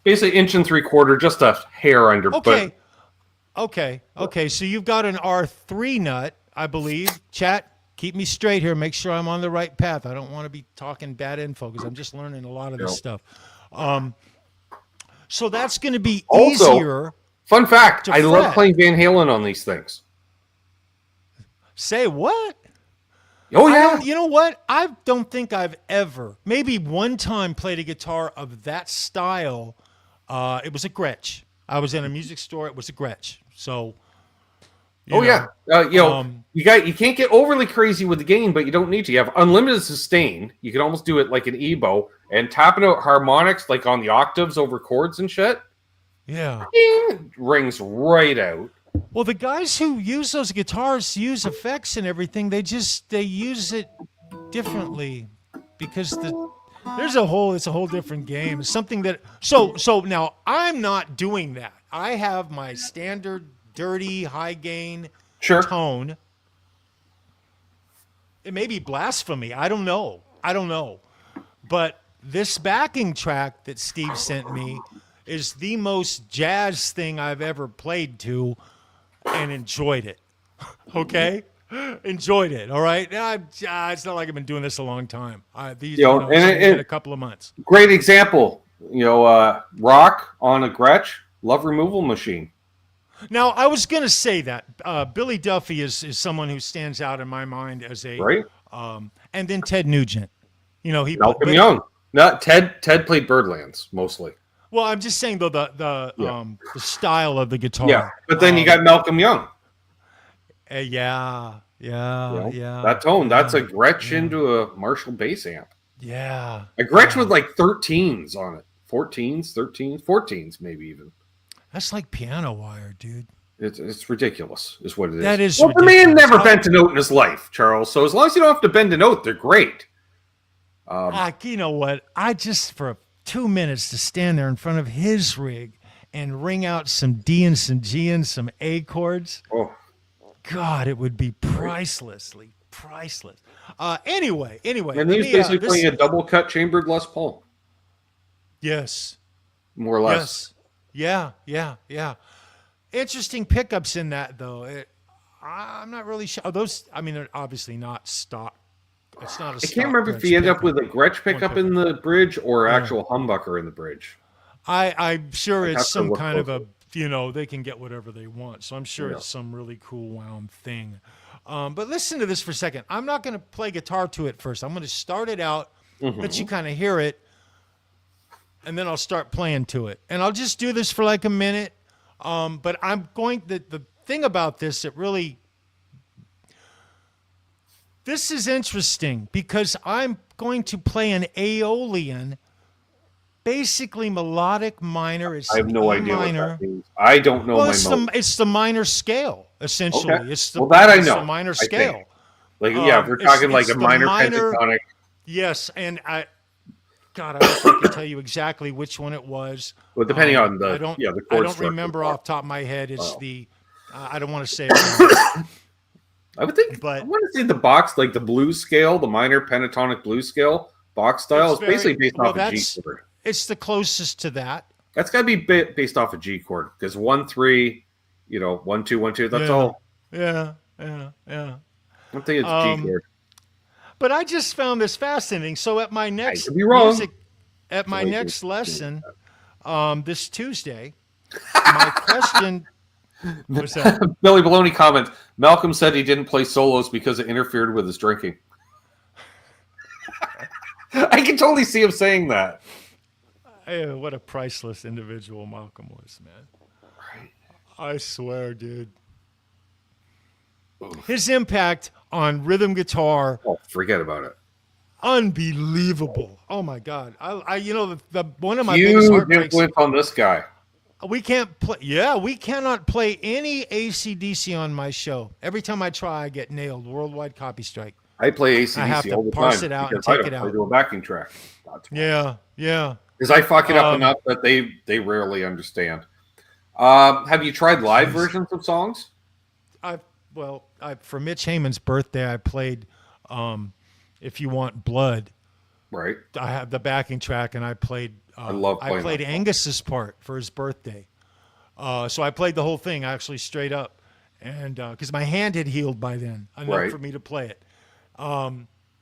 Basically 1 3/4 inches, just a hair under. Okay. Okay. So you've got an R3 nut, I believe. Chat, keep me straight here. Make sure I'm on the right path. I don't want to be talking bad info because I'm just learning a lot of this stuff. So that's going to be easier. Fun fact: I love fret. playing Van Halen on these things. Say what? Oh yeah. You know what? I don't think I've ever, maybe one time, played a guitar of that style. It was a Gretsch. I was in a music store. It was a Gretsch. So. You can't get overly crazy with the gain, but you don't need to. You have unlimited sustain. You can almost do it like an EBow and tapping out harmonics like on the octaves over chords and shit. Yeah. Ding, rings right out. Well, the guys who use those guitars use effects and everything. They use it differently because it's a whole different game. It's something that so now I'm not doing that. I have my standard dirty high gain tone. It may be blasphemy. I don't know. But this backing track that Steve sent me is the most jazz thing I've ever played to and enjoyed it. Okay? Enjoyed it. All right? It's not like I've been doing this a long time. In a couple of months. Great example. Rock on a Gretsch, love removal machine. Now, I was going to say that Billy Duffy is someone who stands out in my mind as a right. And then Ted Nugent. Malcolm Young. No, Ted played Birdlands mostly. Well, I'm just saying though the style of the guitar. Yeah, but then you got Malcolm Young. Yeah. That tone, that's a Gretsch into a Marshall bass amp. Yeah. A Gretsch with like 13s on it. 14s maybe even. That's like piano wire, dude. It's ridiculous, is what it is. That is well, ridiculous. The man never bent a note in his life, Charles. So as long as you don't have to bend a note, they're great. You know what? I just for 2 minutes to stand there in front of his rig and ring out some D and some G and some A chords. Oh, God, it would be pricelessly priceless. Anyway. And he's basically playing a double cut chambered Les Paul. Yes. More or less. Yes. Yeah. Interesting pickups in that, though. I'm not really sure. Those, I mean, they're obviously not stock. It's not a stock. I can't remember if he ended up with a Gretsch pickup in the bridge or actual humbucker in the bridge. I'm sure it's some kind of a, they can get whatever they want. So I'm sure it's some really cool wound thing. But listen to this for a second. I'm not going to play guitar to it first. I'm going to start it out, let you kind of hear it, and then I'll start playing to it. And I'll just do this for like a minute. But I'm going, the thing about this, this is interesting because I'm going to play an Aeolian, basically melodic minor. It's I have no idea minor. what that means. I don't know It's the minor scale, essentially. Okay. It's the, well, that I know. The minor scale. Like, if we're talking like a minor pentatonic. Yes, and I wish I could tell you exactly which one it was. Well, depending on the chord structure. I don't remember off the top of my head. It's I don't want to say it. I would think, I want to say the box, like the blues scale, the minor pentatonic blues scale, box style, is basically based off a G chord. It's the closest to that. That's got to be based off a G chord because 1, 3, 1, 2, 1, 2. That's all. Yeah. I don't think it's G chord. But I just found this fascinating. So at my next next lesson, this Tuesday, my question was that Billy Baloney comments, Malcolm said he didn't play solos because it interfered with his drinking. I can totally see him saying that. What a priceless individual Malcolm was, man. Right. I swear, dude. His impact on rhythm guitar. Oh, forget about it. Unbelievable. Oh my God. I the one of my huge biggest heartbreaks. Influence on this guy. We can't play. Yeah, we cannot play any AC/DC on my show. Every time I try, I get nailed. Worldwide copy strike. I play AC/DC I have to all the parse time it out and because take it out. I do a backing track. Yeah. Because I fuck it up enough that they rarely understand. Have you tried live versions of songs? For Mitch Heyman's birthday, I played "If You Want Blood." Right. I have the backing track, and I played. I love playing. I played Angus's part for his birthday, so I played the whole thing actually straight up, and because my hand had healed by then enough for me to play it.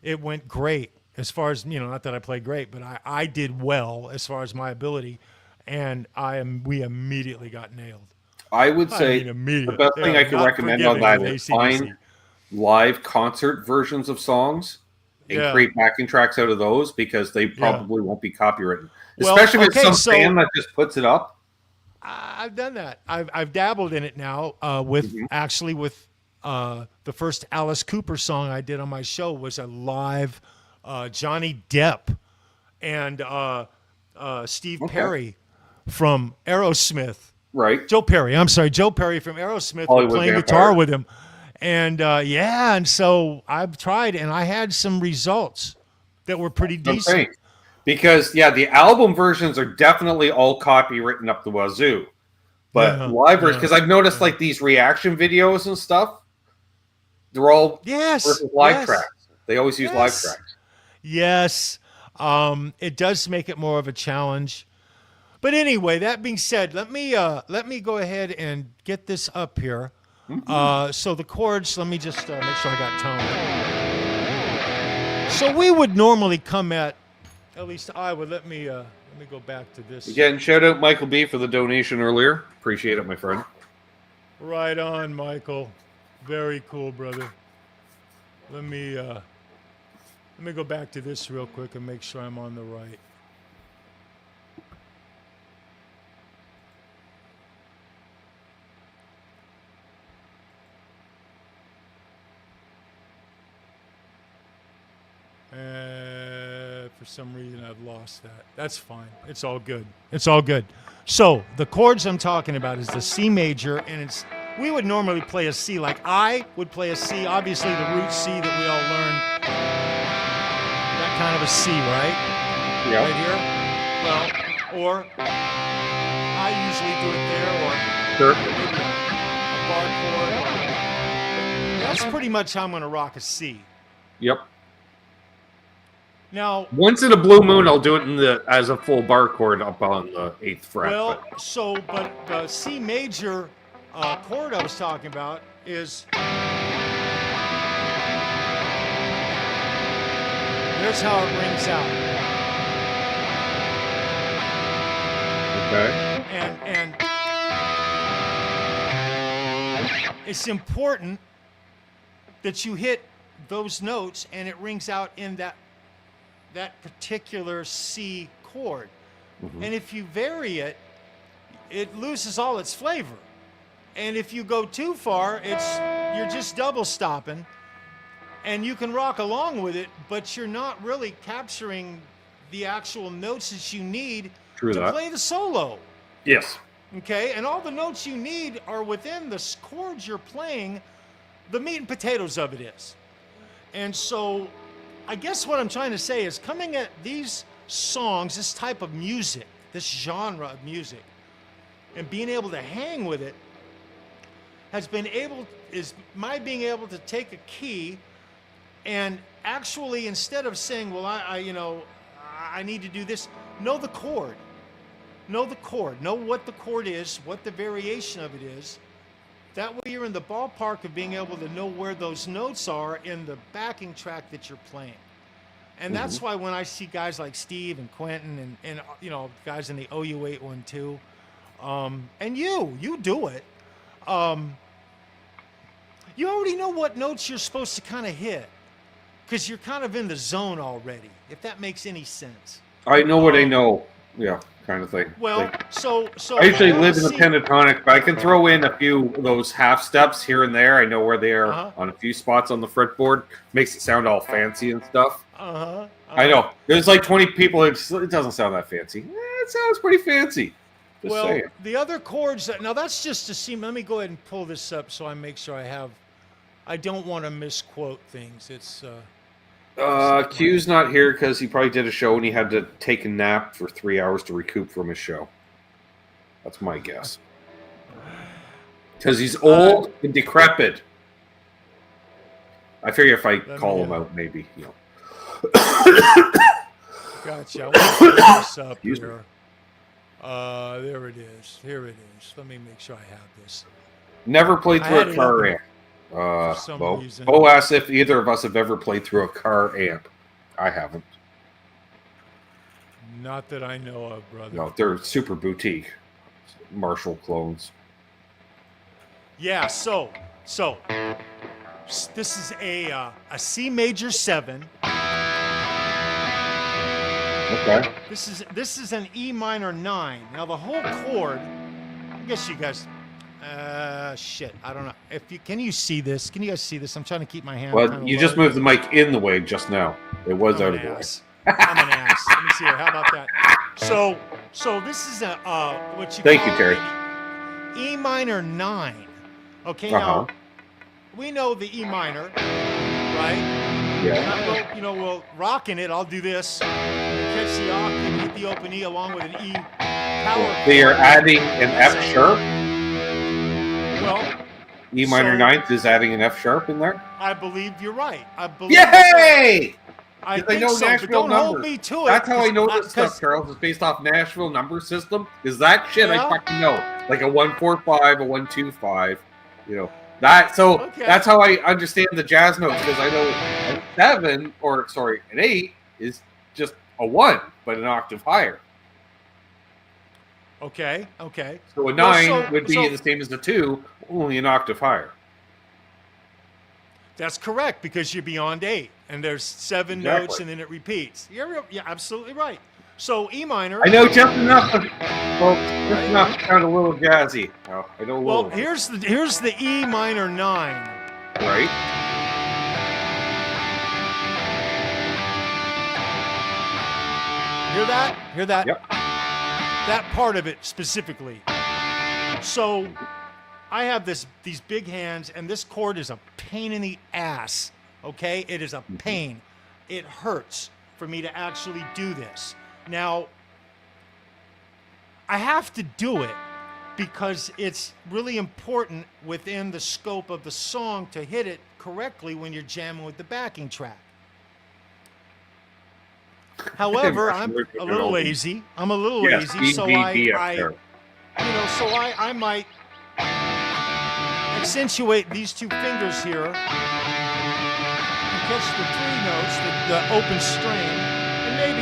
It went great as far as not that I played great, but I did well as far as my ability, and we immediately got nailed. I would say the best thing I could recommend on that is find live concert versions of songs and create backing tracks out of those because they probably won't be copywritten. Especially if it's some band that just puts it up. I've done that. I've dabbled in it now with the first Alice Cooper song I did on my show was a live Johnny Depp and Steve Perry from Aerosmith. Right. Joe Perry from Aerosmith playing guitar with him. And and so I've tried and I had some results that were pretty decent. Because the album versions are definitely all copywritten up the wazoo. But live versions, because I've noticed like these reaction videos and stuff, they're all live tracks. They always use live tracks. Yes. It does make it more of a challenge. But anyway, that being said, let me go ahead and get this up here. So the chords, let me just make sure I got tone. So we would normally come at least I would. Let me go back to this. Again, shout out Michael B for the donation earlier. Appreciate it, my friend. Right on, Michael. Very cool, brother. Let me go back to this real quick and make sure I'm on the right. For some reason, I've lost that. That's fine. It's all good. It's all good. So the chords I'm talking about is the C major, and we would normally play a C. Like I would play a C. Obviously, the root C that we all learned. That kind of a C, right? Yeah. Right here. Well, or I usually do it there, or Sure. maybe a bar chord. That's pretty much how I'm going to rock a C. Yep. Now, Once in a blue moon, I'll do it as a full bar chord up on the 8th fret. well, but the C major chord I was talking about is. Here's how it rings out. Okay. And it's important that you hit those notes and it rings out in that particular C chord. Mm-hmm. And if you vary it, it loses all its flavor. And if you go too far, you're just double stopping, and you can rock along with it, but you're not really capturing the actual notes that you need to play the solo. Yes. Okay, and all the notes you need are within the chords you're playing. The meat and potatoes of it is. And so I guess what I'm trying to say is coming at these songs, this type of music, this genre of music, and being able to hang with it is my being able to take a key and actually, instead of saying, well, I need to do this, know the chord. Know the chord. Know what the chord is, what the variation of it is. That way you're in the ballpark of being able to know where those notes are in the backing track that you're playing. And that's why when I see guys like Steve and Quentin and guys in the OU812, and you do it, you already know what notes you're supposed to kind of hit because you're kind of in the zone already, if that makes any sense. I know what I know. Yeah, kind of thing. Well, so I usually live in the pentatonic, but I can throw in a few of those half steps here and there. I know where they are on a few spots on the fretboard. Makes it sound all fancy and stuff. I know. There's like 20 people. It doesn't sound that fancy. It sounds pretty fancy. Just saying. The other chords, now that's just to see. Let me go ahead and pull this up so I make sure I don't want to misquote things. It's Q's not here because he probably did a show and he had to take a nap for 3 hours to recoup from his show. That's my guess. Because he's old and decrepit. I figure if I call him out, maybe, Gotcha. I want to put this up here. There it is. Here it is. Let me make sure I have this. Never played through a car amp. Bo asked if either of us have ever played through a car amp. I haven't. Not that I know of, brother. No, they're super boutique. Marshall clones. Yeah, so this is a C major 7. Okay. This is an E minor 9. Now the whole chord, I guess you guys shit, I don't know. Can you see this? Can you guys see this? I'm trying to keep my hand. Well, you just moved the mic in the way just now. It was out of the way. I'm an ass. Let me see here. How about that? So this is what you Thank call you, Terry. E minor 9. Okay, now we know the E minor, right? Yeah. Well, rocking it, I'll do this. Catch the octave, hit the open E along with an E power. So you're adding an F sharp? Well, E minor 9th is adding an F sharp in there? I believe you're right. Yay! I think know so, Nashville but don't numbers. hold me to it. That's how I know this stuff, Charles. It's based off Nashville number system. Is that shit I fucking know? Like a 145, a 125, That's how I understand the jazz notes, because I know an 7, an 8 is just a 1, but an octave higher. Okay. So a 9 would be the same as the 2, only an octave higher. That's correct, because you're beyond 8, and there's 7 notes, and then it repeats. You're absolutely right. So E minor. I know just enough. Enough to sound a little jazzy. I know a little. Well, here's the E minor 9. Right. Hear that? Hear that? Yep. That part of it specifically. So I have these big hands, and this chord is a pain in the ass. Okay? It is a pain. It hurts for me to actually do this. Now, I have to do it because it's really important within the scope of the song to hit it correctly when you're jamming with the backing track. However, I'm a little lazy. I'm a little lazy, so I might accentuate these two fingers here and catch the three notes, the open string, and maybe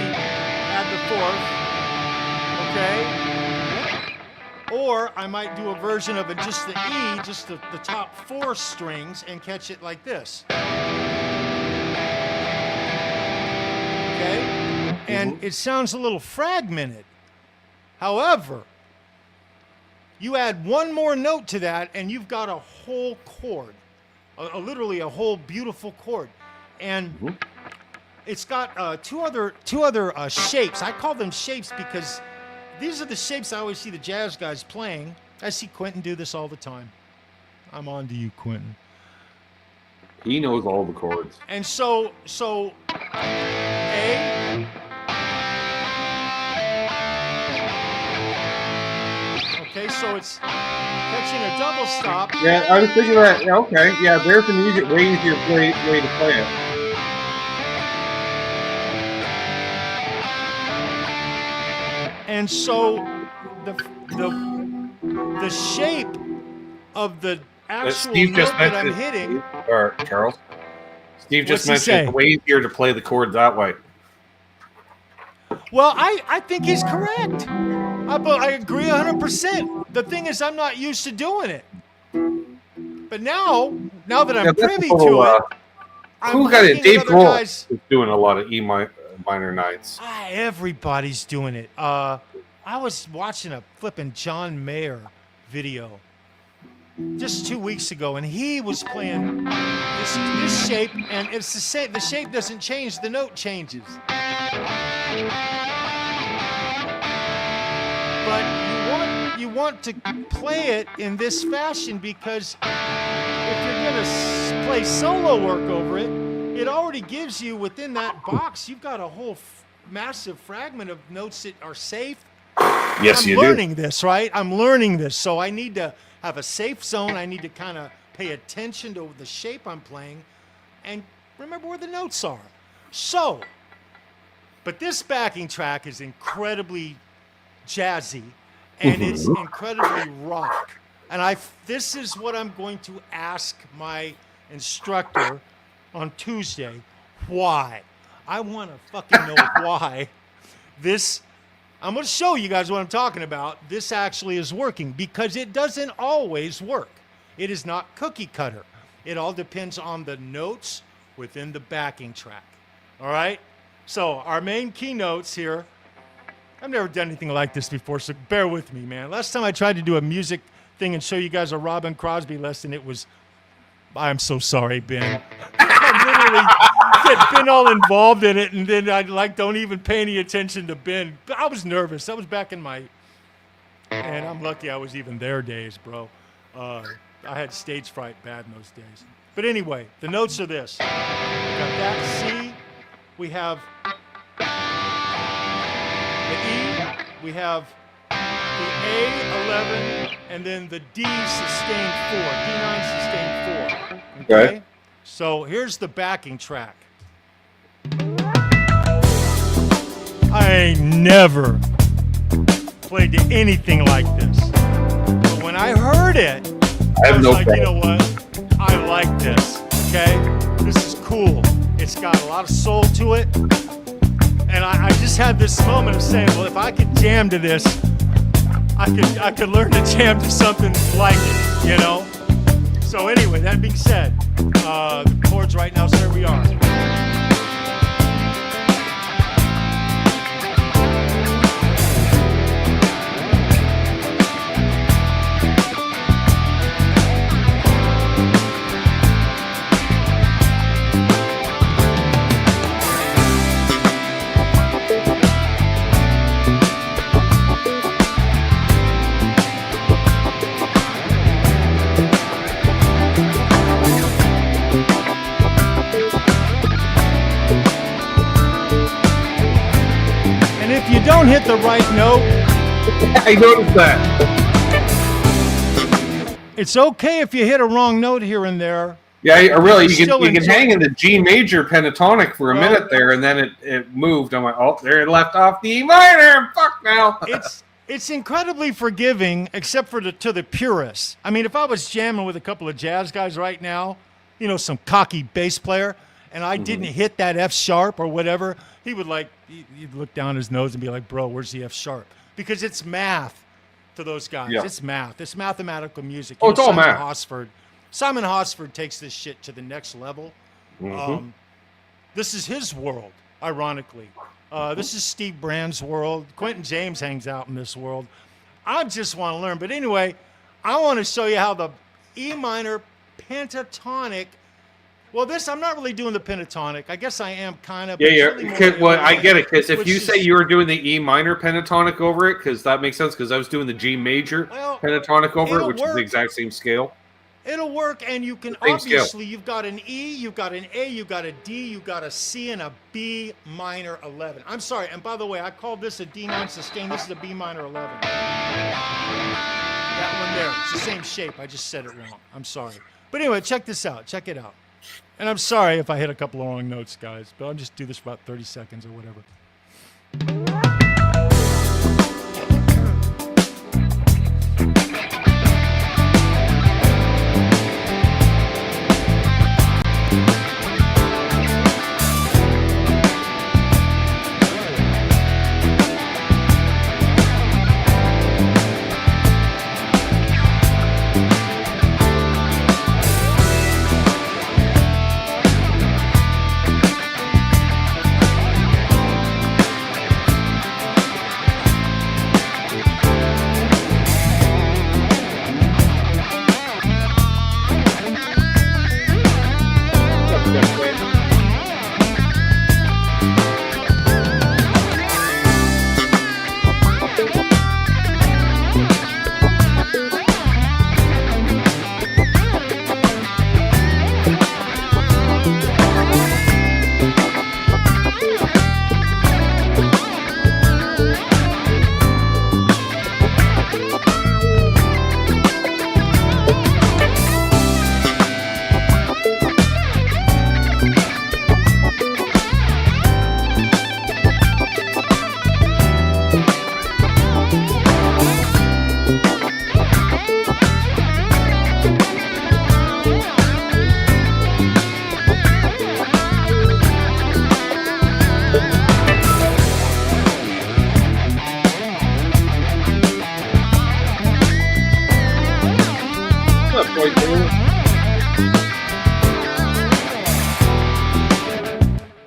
add the fourth. Okay. Or I might do a version of it, just the E, just the top four strings, and catch it like this. Okay? And it sounds a little fragmented. However, you add one more note to that, and you've got a whole chord, literally a whole beautiful chord. And it's got two other shapes. I call them shapes because these are the shapes I always see the jazz guys playing. I see Quentin do this all the time. I'm on to you, Quentin. He knows all the chords. And so A. Okay, so it's catching a double stop. Yeah, I was thinking that. Yeah, okay, yeah, there's an easier, way easier way to play it. And so the shape of the actual note that I'm hitting. Charles. Steve just mentioned it's way easier to play the chord that way. Well, I think he's correct. I agree 100%. The thing is, I'm not used to doing it. But now that I'm privy to it, who got it? Dave Grohl is doing a lot of E minor nights. Everybody's doing it. I was watching a flipping John Mayer video just 2 weeks ago, and he was playing this shape, and it's the same. The shape doesn't change; the note changes. But you want to play it in this fashion because if you're gonna play solo work over it, it already gives you within that box. You've got a whole massive fragment of notes that are safe. Yes, you do. I'm learning this, right? I'm learning this, so I need to have a safe zone. I need to kind of pay attention to the shape I'm playing and remember where the notes are. So, but this backing track is incredibly jazzy and it's incredibly rock. And this is what I'm going to ask my instructor on Tuesday. Why? I want to fucking know why this. I'm going to show you guys what I'm talking about. This actually is working because it doesn't always work. It is not cookie cutter. It all depends on the notes within the backing track. All right? So our main keynotes here. I've never done anything like this before, so bear with me, man. Last time I tried to do a music thing and show you guys a Robin Crosby lesson, it was, I'm so sorry, Ben. I literally get Ben all involved in it, and then I don't even pay any attention to Ben. I was nervous. That was back in my, and I'm lucky I was even there days, bro. I had stage fright bad in those days. But anyway, the notes are this. We got that C. We have the E. We have the A11, and then the D sustained 4. D9 sustained 4. Okay? So here's the backing track. I ain't never played to anything like this. But when I heard it, I was like, you know what? I like this, okay? This is cool. It's got a lot of soul to it. And I just had this moment of saying, well, if I could jam to this, I could learn to jam to something like it, you know? So anyway, that being said, the chords right now, so here we are. if you don't hit the right note, I noticed that. It's okay if you hit a wrong note here and there. Yeah, really, you can hang in the G major pentatonic for a minute there, and then it moved. I'm like, oh, there it left off the E minor. Fuck now. It's incredibly forgiving, except for to the purists. I mean, if I was jamming with a couple of jazz guys right now, you know, some cocky bass player, and I didn't hit that F sharp or whatever, he would he'd look down his nose and be like, bro, where's the F sharp? Because it's math to those guys. Yeah. It's math. It's mathematical music. Oh, it's all math. Simon Hosford takes this shit to the next level. This is his world, ironically. This is Steve Brand's world. Quentin James hangs out in this world. I just want to learn. But anyway, I want to show you how the E minor pentatonic. Well, I'm not really doing the pentatonic. I guess I am kind of. Yeah. Well, I get it. Because if you say you were doing the E minor pentatonic over it, because that makes sense, because I was doing the G major pentatonic over it, which is the exact same scale. It'll work, and you can obviously, you've got an E, you've got an A, you've got a D, you've got a C, and a B minor 11. I'm sorry, and by the way, I called this a D9 sustain. This is a B minor 11. That one there, it's the same shape. I just said it wrong. I'm sorry. But anyway, check this out. Check it out. And I'm sorry if I hit a couple of wrong notes, guys, but I'll just do this for about 30 seconds or whatever.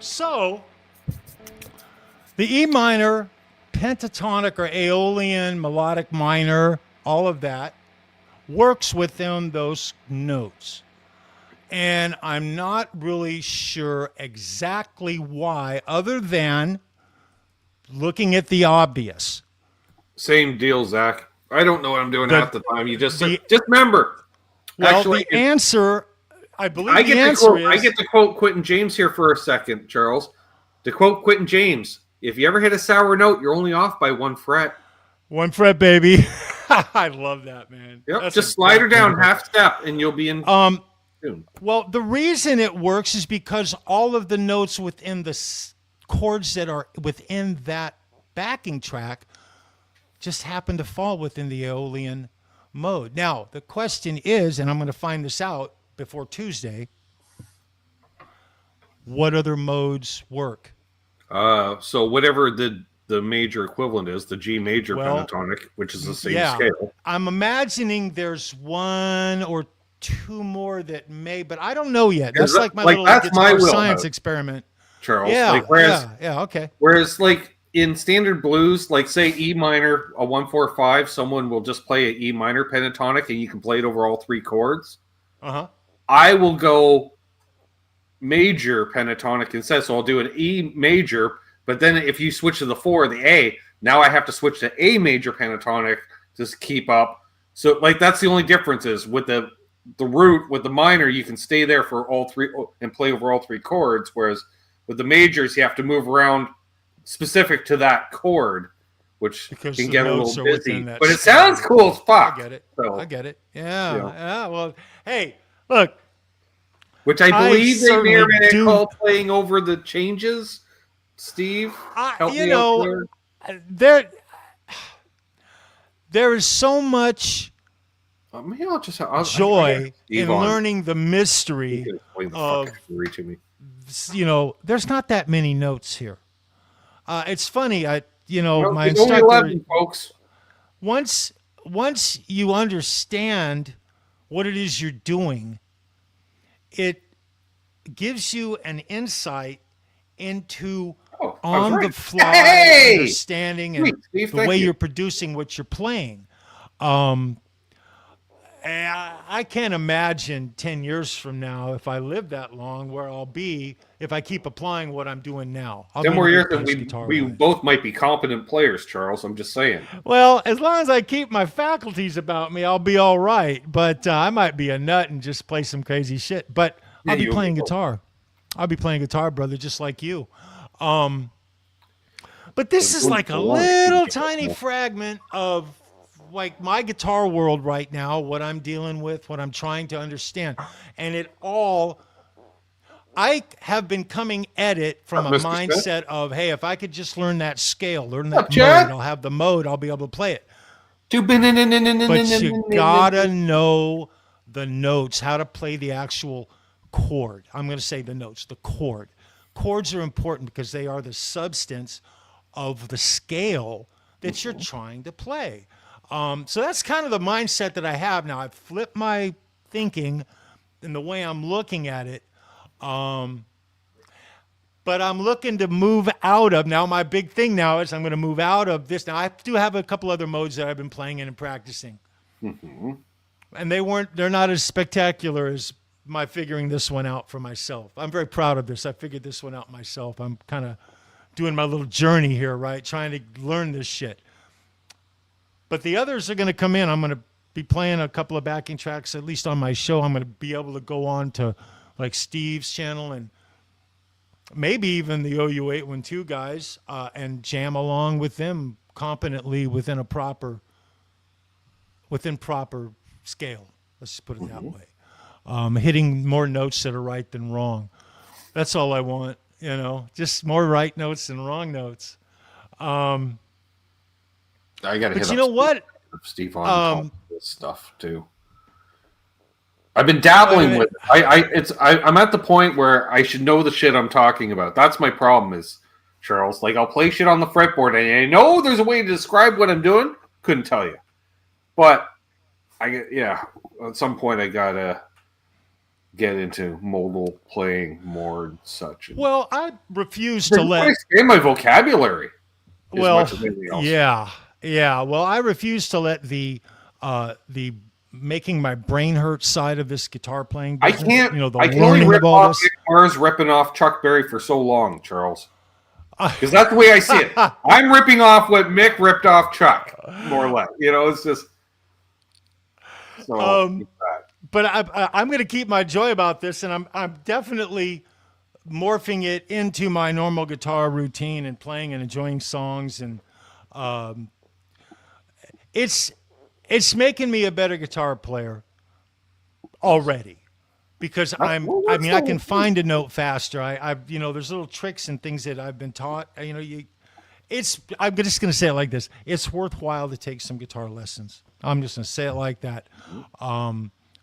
So, the E minor, pentatonic or Aeolian, melodic minor, all of that works within those notes. And I'm not really sure exactly why, other than looking at the obvious. Same deal, Zach. I don't know what I'm doing half the time. You just remember. Well, actually, the answer, I believe the answer is... I get to quote Quentin James here for a second, Charles. To quote Quentin James, if you ever hit a sour note, you're only off by 1 fret. 1 fret, baby. I love that, man. Yep, that's just slide her down half step, and you'll be in tune. Well, the reason it works is because all of the notes within the chords that are within that backing track just happen to fall within the Aeolian mode. Now, the question is, and I'm going to find this out before Tuesday, what other modes work? So whatever the major equivalent is, the G major pentatonic, which is the same scale. I'm imagining there's 1 or 2 more that may, but I don't know yet. That's like my little guitar science experiment. Charles. Yeah, okay. Whereas like in standard blues, like say E minor, a 1-4-5, someone will just play an E minor pentatonic and you can play it over all 3 chords. I will go major pentatonic instead. So I'll do an E major, but then if you switch to the 4 or the A, now I have to switch to A major pentatonic to keep up. So like that's the only difference is with the root, with the minor, you can stay there for all 3 and play over all 3 chords. Whereas with the majors, you have to move around specific to that chord, which because can the get a notes little are busy. within that But it scale. sounds cool as fuck. I get it. So, I get it. Yeah. Yeah. Yeah. Well, hey, look. which I believe they may or may not do. call playing over the changes. Steve, help me out there. There is so much Maybe I'll just I joy in on. learning the mystery of, there's not that many notes here. It's funny. My it's instructor, only 11, folks. once you understand what it is you're doing, it gives you an insight into on the fly understanding and Steve, the way you're producing what you're playing. I can't imagine 10 years from now, if I live that long, where I'll be if I keep applying what I'm doing now. 10 more years, and we both might be competent players, Charles. I'm just saying. Well, as long as I keep my faculties about me, I'll be all right. But I might be a nut and just play some crazy shit. But I'll be playing guitar. I'll be playing guitar, brother, just like you. But this is like a little tiny fragment of like my guitar world right now, what I'm dealing with, what I'm trying to understand. And I have been coming at it from a mindset of, hey, if I could just learn that scale, learn that mode, I'll have the mode, I'll be able to play it. But you gotta know the notes, how to play the actual chord. I'm going to say the notes, the chord. Chords are important because they are the substance of the scale that you're trying to play. So that's kind of the mindset that I have now. I've flipped my thinking in the way I'm looking at it. But I'm looking to move out of, now my big thing now is I'm going to move out of this. Now I do have a couple other modes that I've been playing in and practicing. Mm-hmm. And they're not as spectacular as my figuring this one out for myself. I'm very proud of this. I figured this one out myself. I'm kind of doing my little journey here, right? Trying to learn this shit. But the others are going to come in. I'm going to be playing a couple of backing tracks, at least on my show. I'm going to be able to go on to like Steve's channel and maybe even the OU812 guys and jam along with them competently within proper scale. Let's put it that way. Hitting more notes that are right than wrong. That's all I want, just more right notes than wrong notes. I got to hit what? Steve on this stuff too. I've been dabbling with it. I'm at the point where I should know the shit I'm talking about. That's my problem is, Charles. Like I'll play shit on the fretboard and I know there's a way to describe what I'm doing. Couldn't tell you. But at some point I gotta get into modal playing more and such. Well, I refuse to let expand my vocabulary. Well, yeah. Well, I refuse to let the making my brain hurt side of this guitar playing business, I can only rip off Mars ripping off Chuck Berry for so long, Charles. Because that's the way I see it. I'm ripping off what Mick ripped off Chuck, more or less. It's just. So, but I'm going to keep my joy about this, and I'm definitely morphing it into my normal guitar routine and playing and enjoying songs, and it's making me a better guitar player already because I can find a note faster. There's little tricks and things that I've been taught. I'm just going to say it like this. It's worthwhile to take some guitar lessons. I'm just going to say it like that.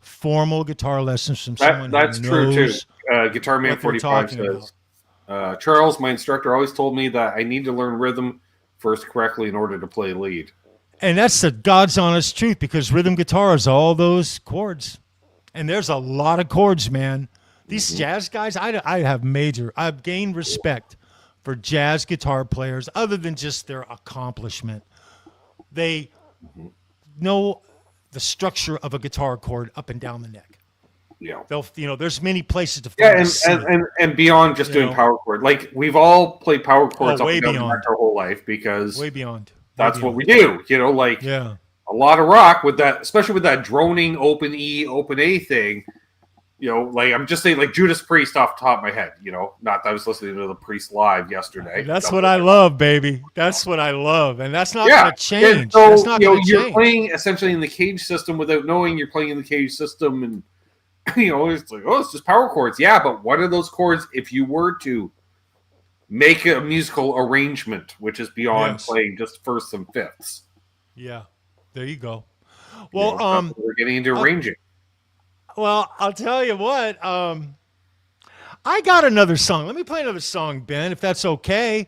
Formal guitar lessons from someone that's who true knows too. Guitar Man 45 says, Charles, my instructor always told me that I need to learn rhythm first correctly in order to play lead. And that's the God's honest truth because rhythm guitar is all those chords. And there's a lot of chords, man. These jazz guys, I've gained respect for jazz guitar players other than just their accomplishment. They know the structure of a guitar chord up and down the neck. Yeah. There's many places to find and beyond just doing power chord. Like we've all played power chords up and down the neck our whole life because way beyond. That's what we do, a lot of rock with that, especially with that droning open E, open A thing. like I'm just saying, like Judas Priest off the top of my head. Not that I was listening to the Priest live yesterday. That's what I love, baby. That's what I love, and that's not going to change. And so, that's not going to you're change. playing essentially in the Cage system without knowing you're playing in the Cage system, and it's like, it's just power chords. Yeah, but what are those chords if you were to make a musical arrangement, which is beyond playing just firsts and fifths? Yeah, there you go. Well, we're getting into arranging. Well, I'll tell you what. I got another song. Let me play another song, Ben, if that's okay.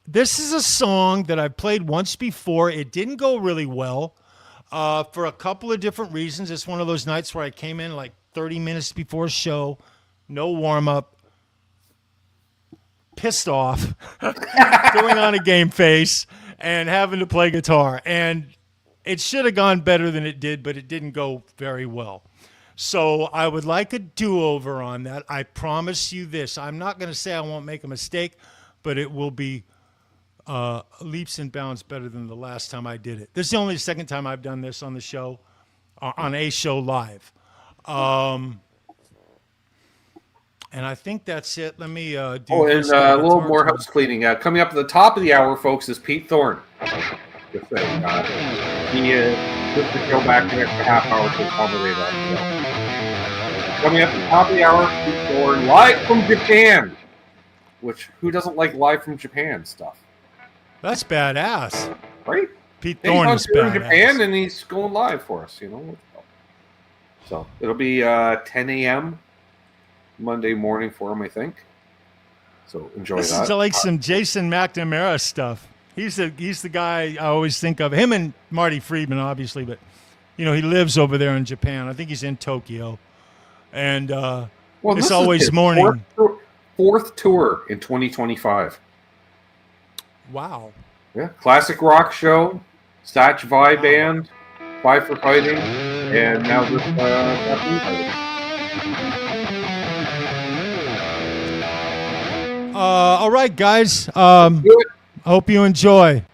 This is a song that I've played once before. It didn't go really well for a couple of different reasons. It's one of those nights where I came in like 30 minutes before show, no warm-up, pissed off, going on a game face, and having to play guitar. And it should have gone better than it did, but it didn't go very well. So I would like a do-over on that. I promise you this. I'm not going to say I won't make a mistake, but it will be leaps and bounds better than the last time I did it. This is the only second time I've done this on the show, on a show live. And I think that's it. Let me do and a little more house cleaning. Coming up at the top of the hour, folks, is Pete Thorne. Just saying, he just to go back the extra half hour to accommodate that. Coming up at the top of the hour, Pete Thorne, live from Japan. Which, who doesn't like live from Japan stuff? That's badass. Right? Pete Thorne is badass. Japan, and he's going live for us, So, it'll be 10 a.m. Monday morning for him, I think. So, enjoy that. This is like some Jason McNamara stuff. He's the guy I always think of. Him and Marty Friedman, obviously, but he lives over there in Japan. I think he's in Tokyo, and it's always morning. Fourth tour in 2025. Wow. Yeah, classic rock show, Satch Vibe Band, Five for Fighting, and now this all right, guys. Hope you enjoy.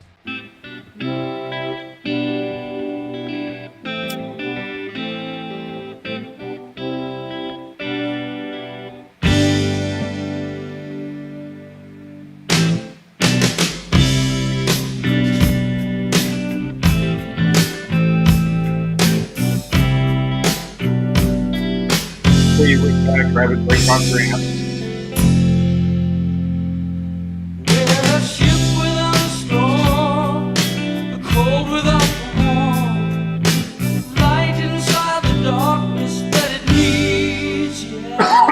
Grab a break on Graham. Oh!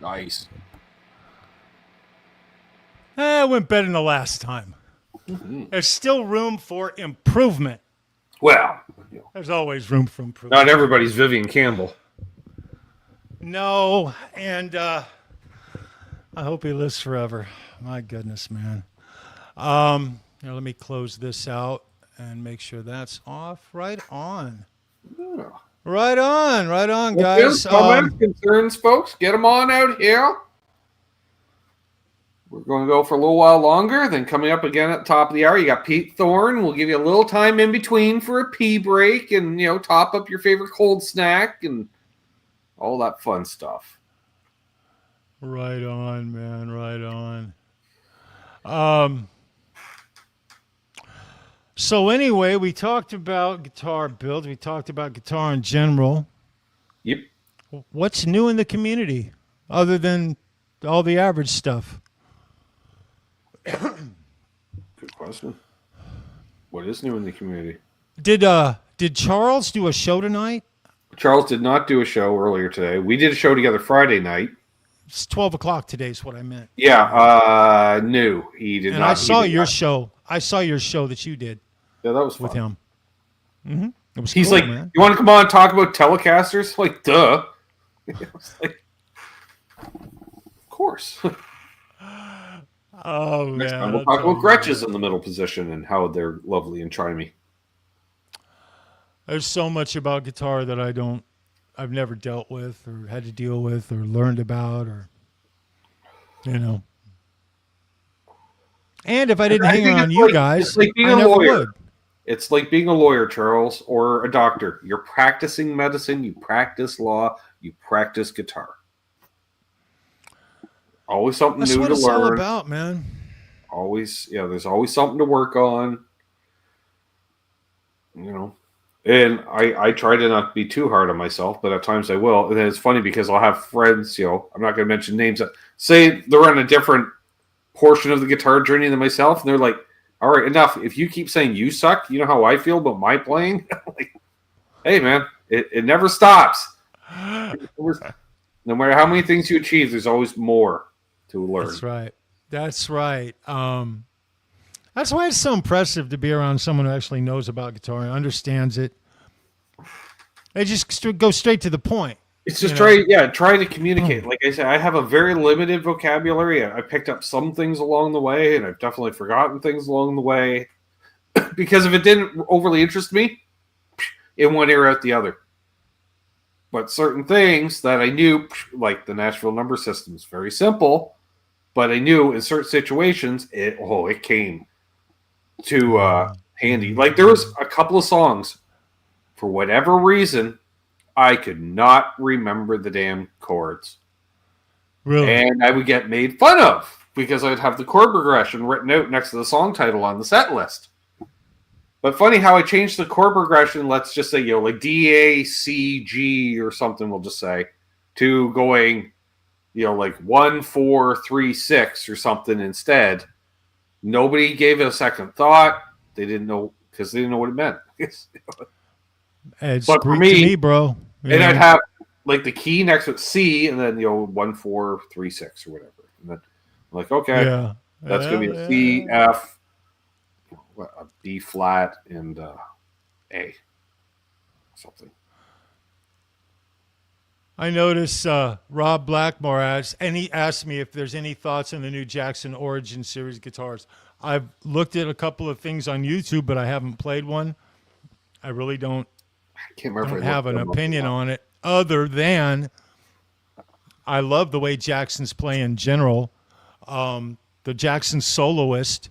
Nice. It went better than the last time. Mm-hmm. There's still room for improvement. Well, there's always room for improvement. Not everybody's Vivian Campbell. No, and I hope he lives forever. My goodness, man. Let me close this out and make sure that's off. Right on. Yeah. Right on, guys. Comments, concerns, folks, get them on out here. We're going to go for a little while longer. Then coming up again at the top of the hour, you got Pete Thorne. We'll give you a little time in between for a pee break and, top up your favorite cold snack and all that fun stuff. Right on, man. Right on. So anyway, we talked about guitar builds. We talked about guitar in general. Yep. What's new in the community other than all the average stuff? Good question. What is new in the community? Did Charles do a show tonight? Charles did not do a show earlier today. We did a show together Friday night. It's 12 o'clock today is what I meant. Yeah, no, he did not. And I saw your show. I saw your show that you did. Yeah, that was fun. With him. Mm-hmm. It was He's cool, like, man. You want to come on and talk about Telecasters? Like, duh. I was like, of course. Oh, Next man. time we'll talk about Gretches in the middle position and how they're lovely and chimey. There's so much about guitar that I've never dealt with or had to deal with or learned about or, And if I didn't hang around you guys, it's like being I a never lawyer. would. It's like being a lawyer, Charles, or a doctor. You're practicing medicine, you practice law, you practice guitar. Always something That's new what to it's learn. all about, man. Always, there's always something to work on. And I try to not be too hard on myself, but at times I will. And it's funny because I'll have friends, I'm not going to mention names, that say they're on a different portion of the guitar journey than myself, and they're like, all right, enough. If you keep saying you suck, you know how I feel about my playing? Like, hey, man, it never stops. No matter how many things you achieve, there's always more to learn. That's right. That's why it's so impressive to be around someone who actually knows about guitar and understands it. They just go straight to the point. It's just try to communicate. Like I said, I have a very limited vocabulary. I picked up some things along the way, and I've definitely forgotten things along the way. Because if it didn't overly interest me, in one ear out the other. But certain things that I knew, like the Nashville number system, is very simple. But I knew in certain situations, it came to handy. Like there was a couple of songs, for whatever reason, I could not remember the damn chords. Really? And I would get made fun of because I'd have the chord progression written out next to the song title on the set list. But funny how I changed the chord progression, let's just say, like D, A, C, G or something, we'll just say, to going, like 1, 4, 3, 6 or something instead. Nobody gave it a second thought. They didn't know because they didn't know what it meant. It's but for me, bro. And I'd have like the key next to C, and then 1, 4, 3, 6 or whatever. And then I'm like, okay, that's gonna be a C, F, a B flat, and A, something. I notice Rob Blackmore he asked me if there's any thoughts on the new Jackson Origin Series guitars. I've looked at a couple of things on YouTube, but I haven't played one. I really don't have an opinion on it, other than I love the way Jackson's play in general. The Jackson Soloist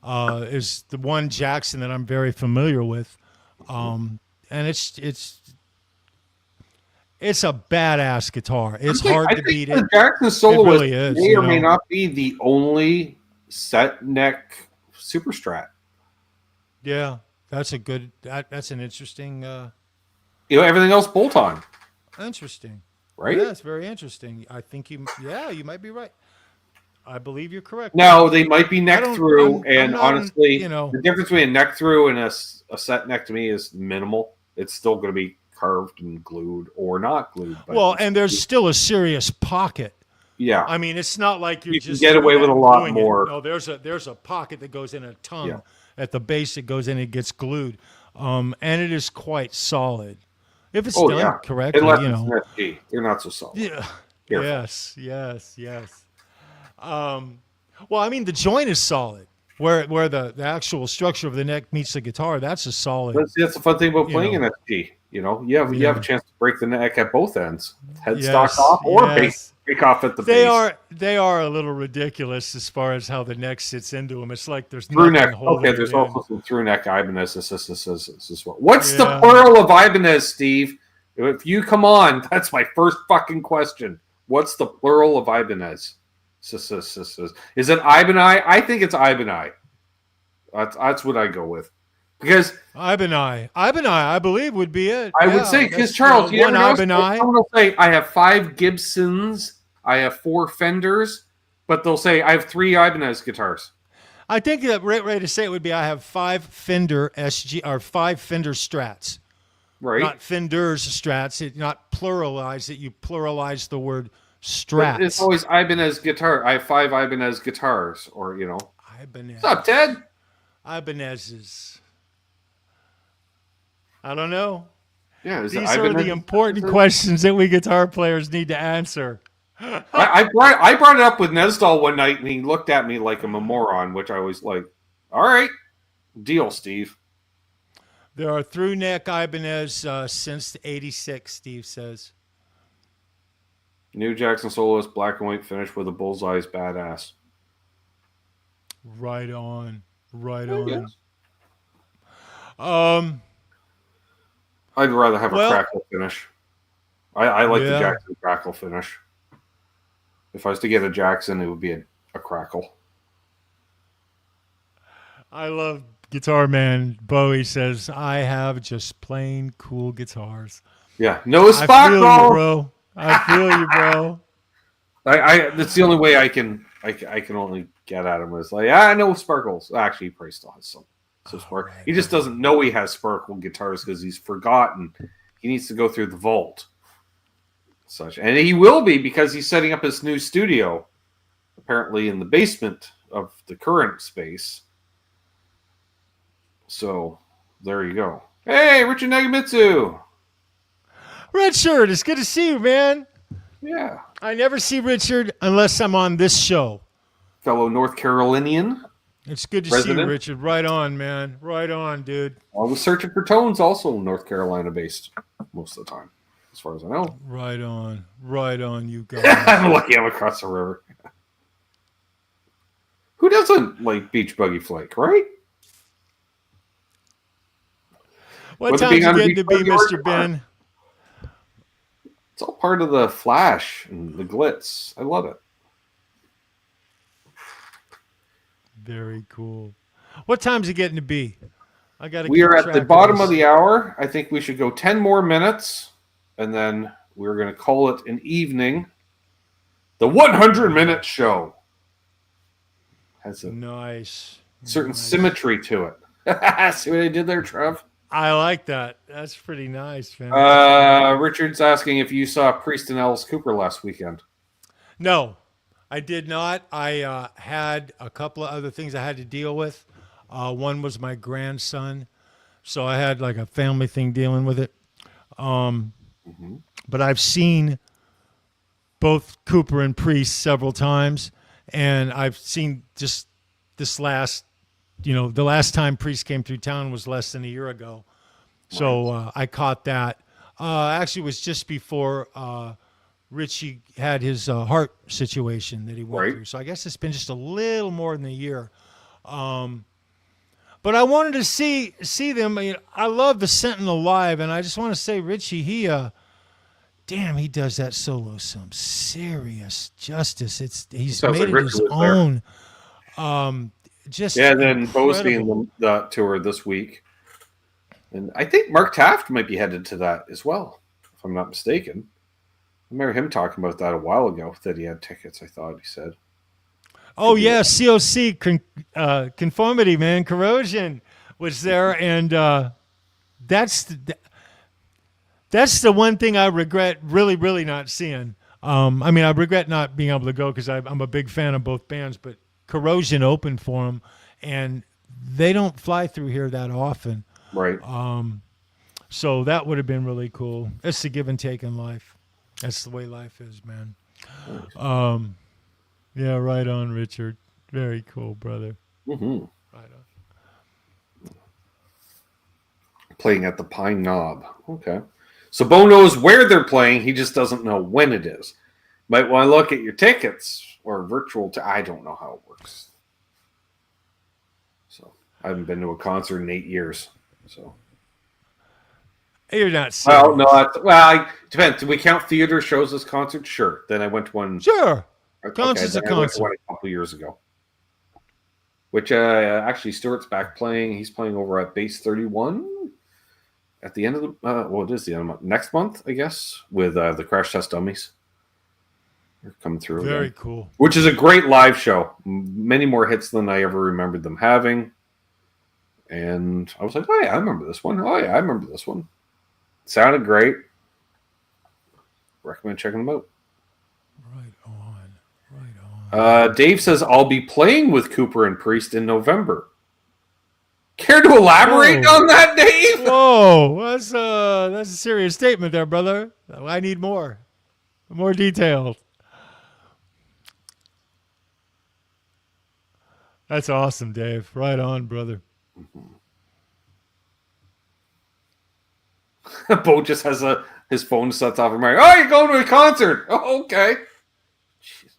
is the one Jackson that I'm very familiar with, and it's a badass guitar. It's hard to beat it. The Jackson Soloist really is, may or may not be the only set neck super strat. Yeah, that's a good. That's an interesting. Everything else bolt on. Interesting, right? Yeah, it's very interesting. I think you might be right. I believe you're correct. No, they might be neck through, and honestly, the difference between a neck through and a set neck to me is minimal. It's still going to be carved and glued or not glued. Well, and there's still a serious pocket Yeah. I mean, it's not like you're You can just get away with a lot gluing more. It. No, there's a pocket that goes in a tongue Yeah. at the base. It goes in, it gets glued, and it is quite solid if it's Oh done yeah, correctly. unless You it's know. an FG, they're not so solid. Yeah. Careful. Yes. Well, I mean, the joint is solid. Where the actual structure of the neck meets the guitar, that's a solid. That's the fun thing about playing an FG. You know, you have a chance to break the neck at both ends, headstock off or break off at the base. They are a little ridiculous as far as how the neck sits into them. It's like there's Through nothing neck. holding Okay, there's it also in. some through neck Ibanez. What's the plural of Ibanez, Steve? If you come on, that's my first fucking question. What's the plural of Ibanez? Is it Ibanez? I think it's Ibanez. That's what I go with. Because Ibanez, I believe would be it. I would say, because Charles, you never know, someone will say, I have 5 Gibsons, I have 4 Fenders, but they'll say, I have 3 Ibanez guitars. I think the right way to say it would be, I have 5 Fender SG, or 5 Fender Strats. Right. Not Fenders Strats, not pluralize it, you pluralize the word Strats. But it's always Ibanez guitar. I have 5 Ibanez guitars, or, Ibanez. What's up, Ted? Ibanez's. I don't know. Yeah, These are the important questions that we guitar players need to answer. I brought it up with Nesdal one night, and he looked at me like I'm a moron, which I was like, all right, deal, Steve. There are through neck Ibanez since '86, Steve says. New Jackson Soloist, black and white finish with a bullseye's badass. Right on. Yes. I'd rather have a crackle finish. I like the Jackson crackle finish. If I was to get a Jackson, it would be a crackle. I love Guitar Man. Bowie says, I have just plain cool guitars. Yeah, no sparkle. I feel you, bro. I feel you, bro. That's the only way I can only get at him is like, I know sparkles. Actually, he probably still has some sparkle. He just doesn't know he has sparkle guitars because he's forgotten. He needs to go through the vault. Such, and he will be because he's setting up his new studio, apparently in the basement of the current space. So there you go. Hey, Richard Nagamitsu. Richard, it's good to see you, man. Yeah. I never see Richard unless I'm on this show. Fellow North Carolinian. It's good to see you, Richard. Right on, man. Right on, dude. I was searching for tones, also North Carolina based most of the time, as far as I know. Right on. Right on, you guys. I'm lucky I'm across the river. Who doesn't like Beach Buggy Flake, right? What time's it getting to be, Mr. Ben? It's all part of the flash and the glitz. I love it. Very cool. What time's it getting to be? We are at the bottom of the hour. I think we should go 10 more minutes, and then we're going to call it an evening. The 100-minute show has a certain symmetry to it. See what I did there, Trev? I like that. That's pretty nice, man. Richard's asking if you saw Priest and Alice Cooper last weekend. No, I did not. I had a couple of other things I had to deal with. One was my grandson, so I had like a family thing dealing with it. But I've seen both Cooper and Priest several times, and I've seen just this last, the last time Priest came through town was less than a year ago. So I caught that. Actually, it was just before Richie had his heart situation that he went through. So I guess it's been just a little more than a year. But I wanted to see them. I love the Sentinel live, and I just want to say, Richie, he does that solo some serious justice. He's made it his own. Then Bosley in the tour this week, and I think Mark Taft might be headed to that as well, if I'm not mistaken. I remember him talking about that a while ago, that he had tickets, I thought he said. Oh, yeah, COC, Conformity, man, Corrosion was there, and that's the one thing I regret really, really not seeing. I mean, I regret not being able to go because I'm a big fan of both bands, but Corrosion opened for them, and they don't fly through here that often. Right. So that would have been really cool. It's the give and take in life. That's the way life is, man. Yeah, right on, Richard. Very cool, brother. Mm-hmm. Right on. Playing at the Pine Knob. Okay. So Bo knows where they're playing. He just doesn't know when it is. Might want to look at your tickets or virtual. I don't know how it works. So I haven't been to a concert in 8 years. So. You're not serious. Well, no. It depends. Do we count theater shows as concerts? Sure. Then I went to one. Sure. Concert's a concert. I went to one a couple years ago. Which actually Stuart's back playing. He's playing over at Base 31 at the end of the it is the end of the month. Next month, I guess, with the Crash Test Dummies. They're coming through. Very again. Cool. Which is a great live show. Many more hits than I ever remembered them having. And I was like, oh yeah, I remember this one. Oh yeah, I remember this one. Sounded great. Recommend checking them out. Right on. Right on. Dave says, I'll be playing with Cooper and Priest in November. Care to elaborate on that, Dave? Whoa, that's a serious statement there, brother. I need more details. That's awesome, Dave. Right on, brother. Bo just has his phone sets off. Oh, you're going to a concert. Oh, okay. Jeez.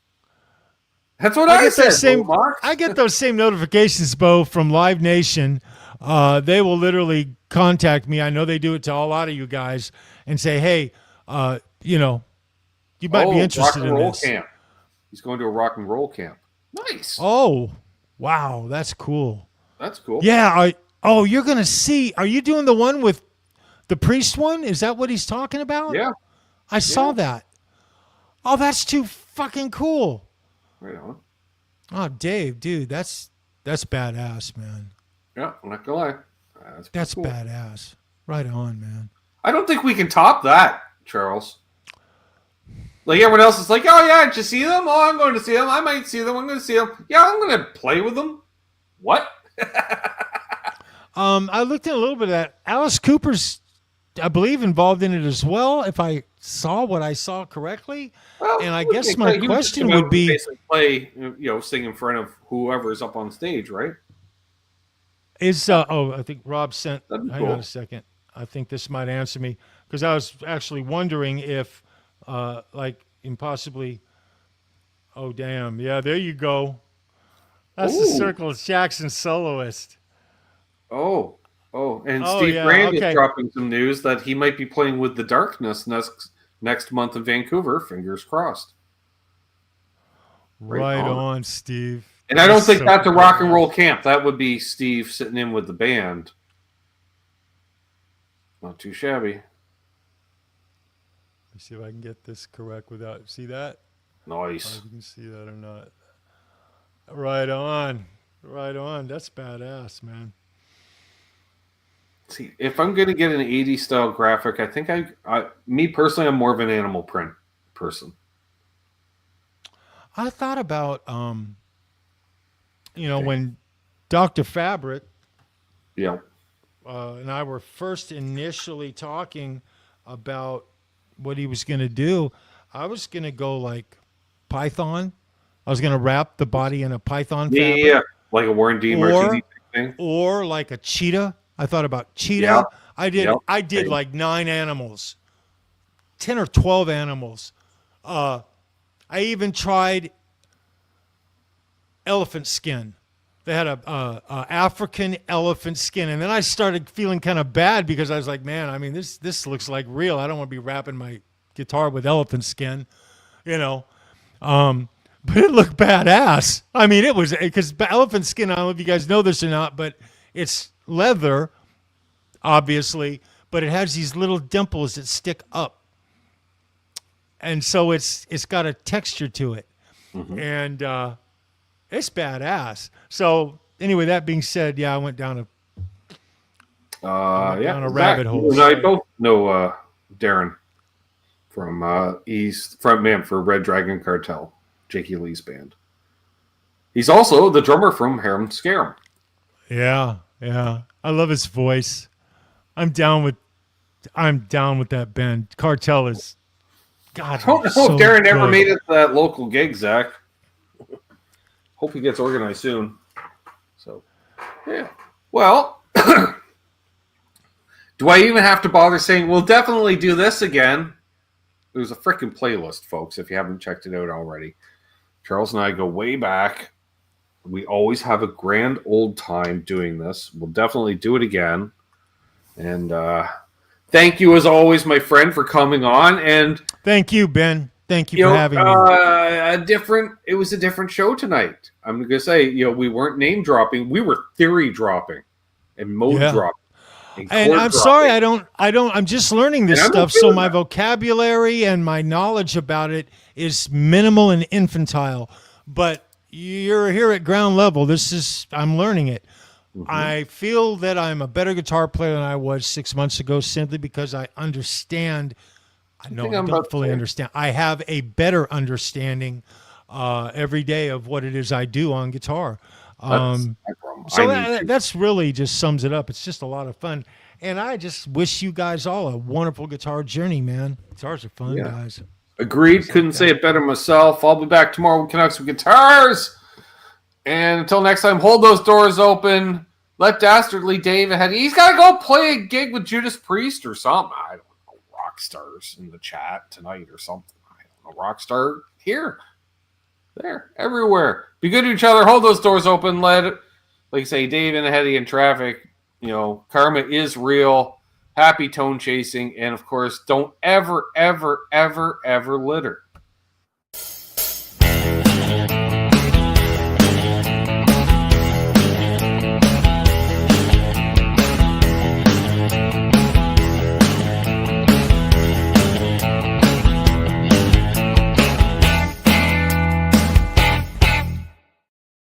That's what I said. I get those same notifications, Bo, from Live Nation. They will literally contact me. I know they do it to a lot of you guys and say, hey, you might be interested in this. Camp. He's going to a rock and roll camp. Nice. Oh, wow. That's cool. That's cool. Yeah. You're going to see. Are you doing the one with the Priest one? Is that what he's talking about? Yeah. I saw that. Oh, that's too fucking cool. Right on. Oh, Dave, dude, that's badass, man. Yeah, I'm not gonna lie. That's cool. badass. Right on, man. I don't think we can top that, Charles. Like everyone else is like, oh yeah, did you see them? Oh, I'm going to see them. I might see them. I'm going to see them. Yeah, I'm going to play with them. What? I looked at a little bit of that. Alice Cooper's, I believe, involved in it as well, if I saw what I saw correctly. Well, and I guess my question would be, basically play, sing in front of whoever's up on stage, right? I think Rob sent. Hang cool. on a second. I think this might answer me because I was actually wondering if, impossibly. Oh damn! Yeah, there you go. That's the Circle of Jackson soloist. Oh, and Steve Brand is dropping some news that he might be playing with the Darkness next month in Vancouver. Fingers crossed. Right on, Steve. And I don't think that's a rock and roll camp. That would be Steve sitting in with the band. Not too shabby. Let me see if I can get this correct without. See that? Nice. If you can see that or not. Right on. Right on. That's badass, man. See, if I'm going to get an 80s style graphic, I think me personally, I'm more of an animal print person. I thought about, when Dr. Fabric and I were first initially talking about what he was going to do, I was going to go like Python. I was going to wrap the body in a Python fabric. Yeah, like a Warren D. Martini thing. Or like a cheetah. I thought about cheetah. Yeah. I did like 9 animals, 10 or 12 animals. I even tried elephant skin. They had a African elephant skin, and then I started feeling kind of bad because I was like, man, I mean, this looks like real. I don't want to be wrapping my guitar with elephant skin, But it looked badass. I mean, it was because elephant skin. I don't know if you guys know this or not, but it's leather, obviously, but it has these little dimples that stick up, and so it's got a texture to it, and it's badass. So anyway, that being said, I went down a rabbit hole. I both know Darren he's frontman for Red Dragon Cartel, Jakey Lee's band. He's also the drummer from Harem Scarum. Yeah. I love his voice. I'm down with that band. Cartel is God. I don't know so if Darren good. ever made it to that local gig, Zach. Hope he gets organized soon. So, yeah. Well, do I even have to bother saying we'll definitely do this again? There's a freaking playlist, folks, if you haven't checked it out already. Charles and I go way back. We always have a grand old time doing this. We'll definitely do it again. And thank you, as always, my friend, for coming on. And thank you, Ben. Thank you for having me. It was a different show tonight. I'm going to say, we weren't name dropping. We were theory dropping and mode dropping. And I'm sorry, I'm just learning this stuff. So my vocabulary and my knowledge about it is minimal and infantile. But you're here at ground level. I'm learning it. Mm-hmm. I feel that I'm a better guitar player than I was 6 months ago simply because I understand. I don't fully understand. I have a better understanding every day of what it is I do on guitar. That's really just sums it up. It's just a lot of fun. And I just wish you guys all a wonderful guitar journey, man. Guitars are fun, guys. Agreed. Couldn't say it better myself. I'll be back tomorrow with Canucks with Guitars. And until next time, hold those doors open. Let Dastardly Dave ahead. He's got to go play a gig with Judas Priest or something. I don't know. Rock stars in the chat tonight or something. I don't know. Rockstar here. There. Everywhere. Be good to each other. Hold those doors open. Let it, like I say, Dave in ahead of you in traffic. Karma is real. Happy tone chasing. And, of course, don't ever, ever, ever, ever litter.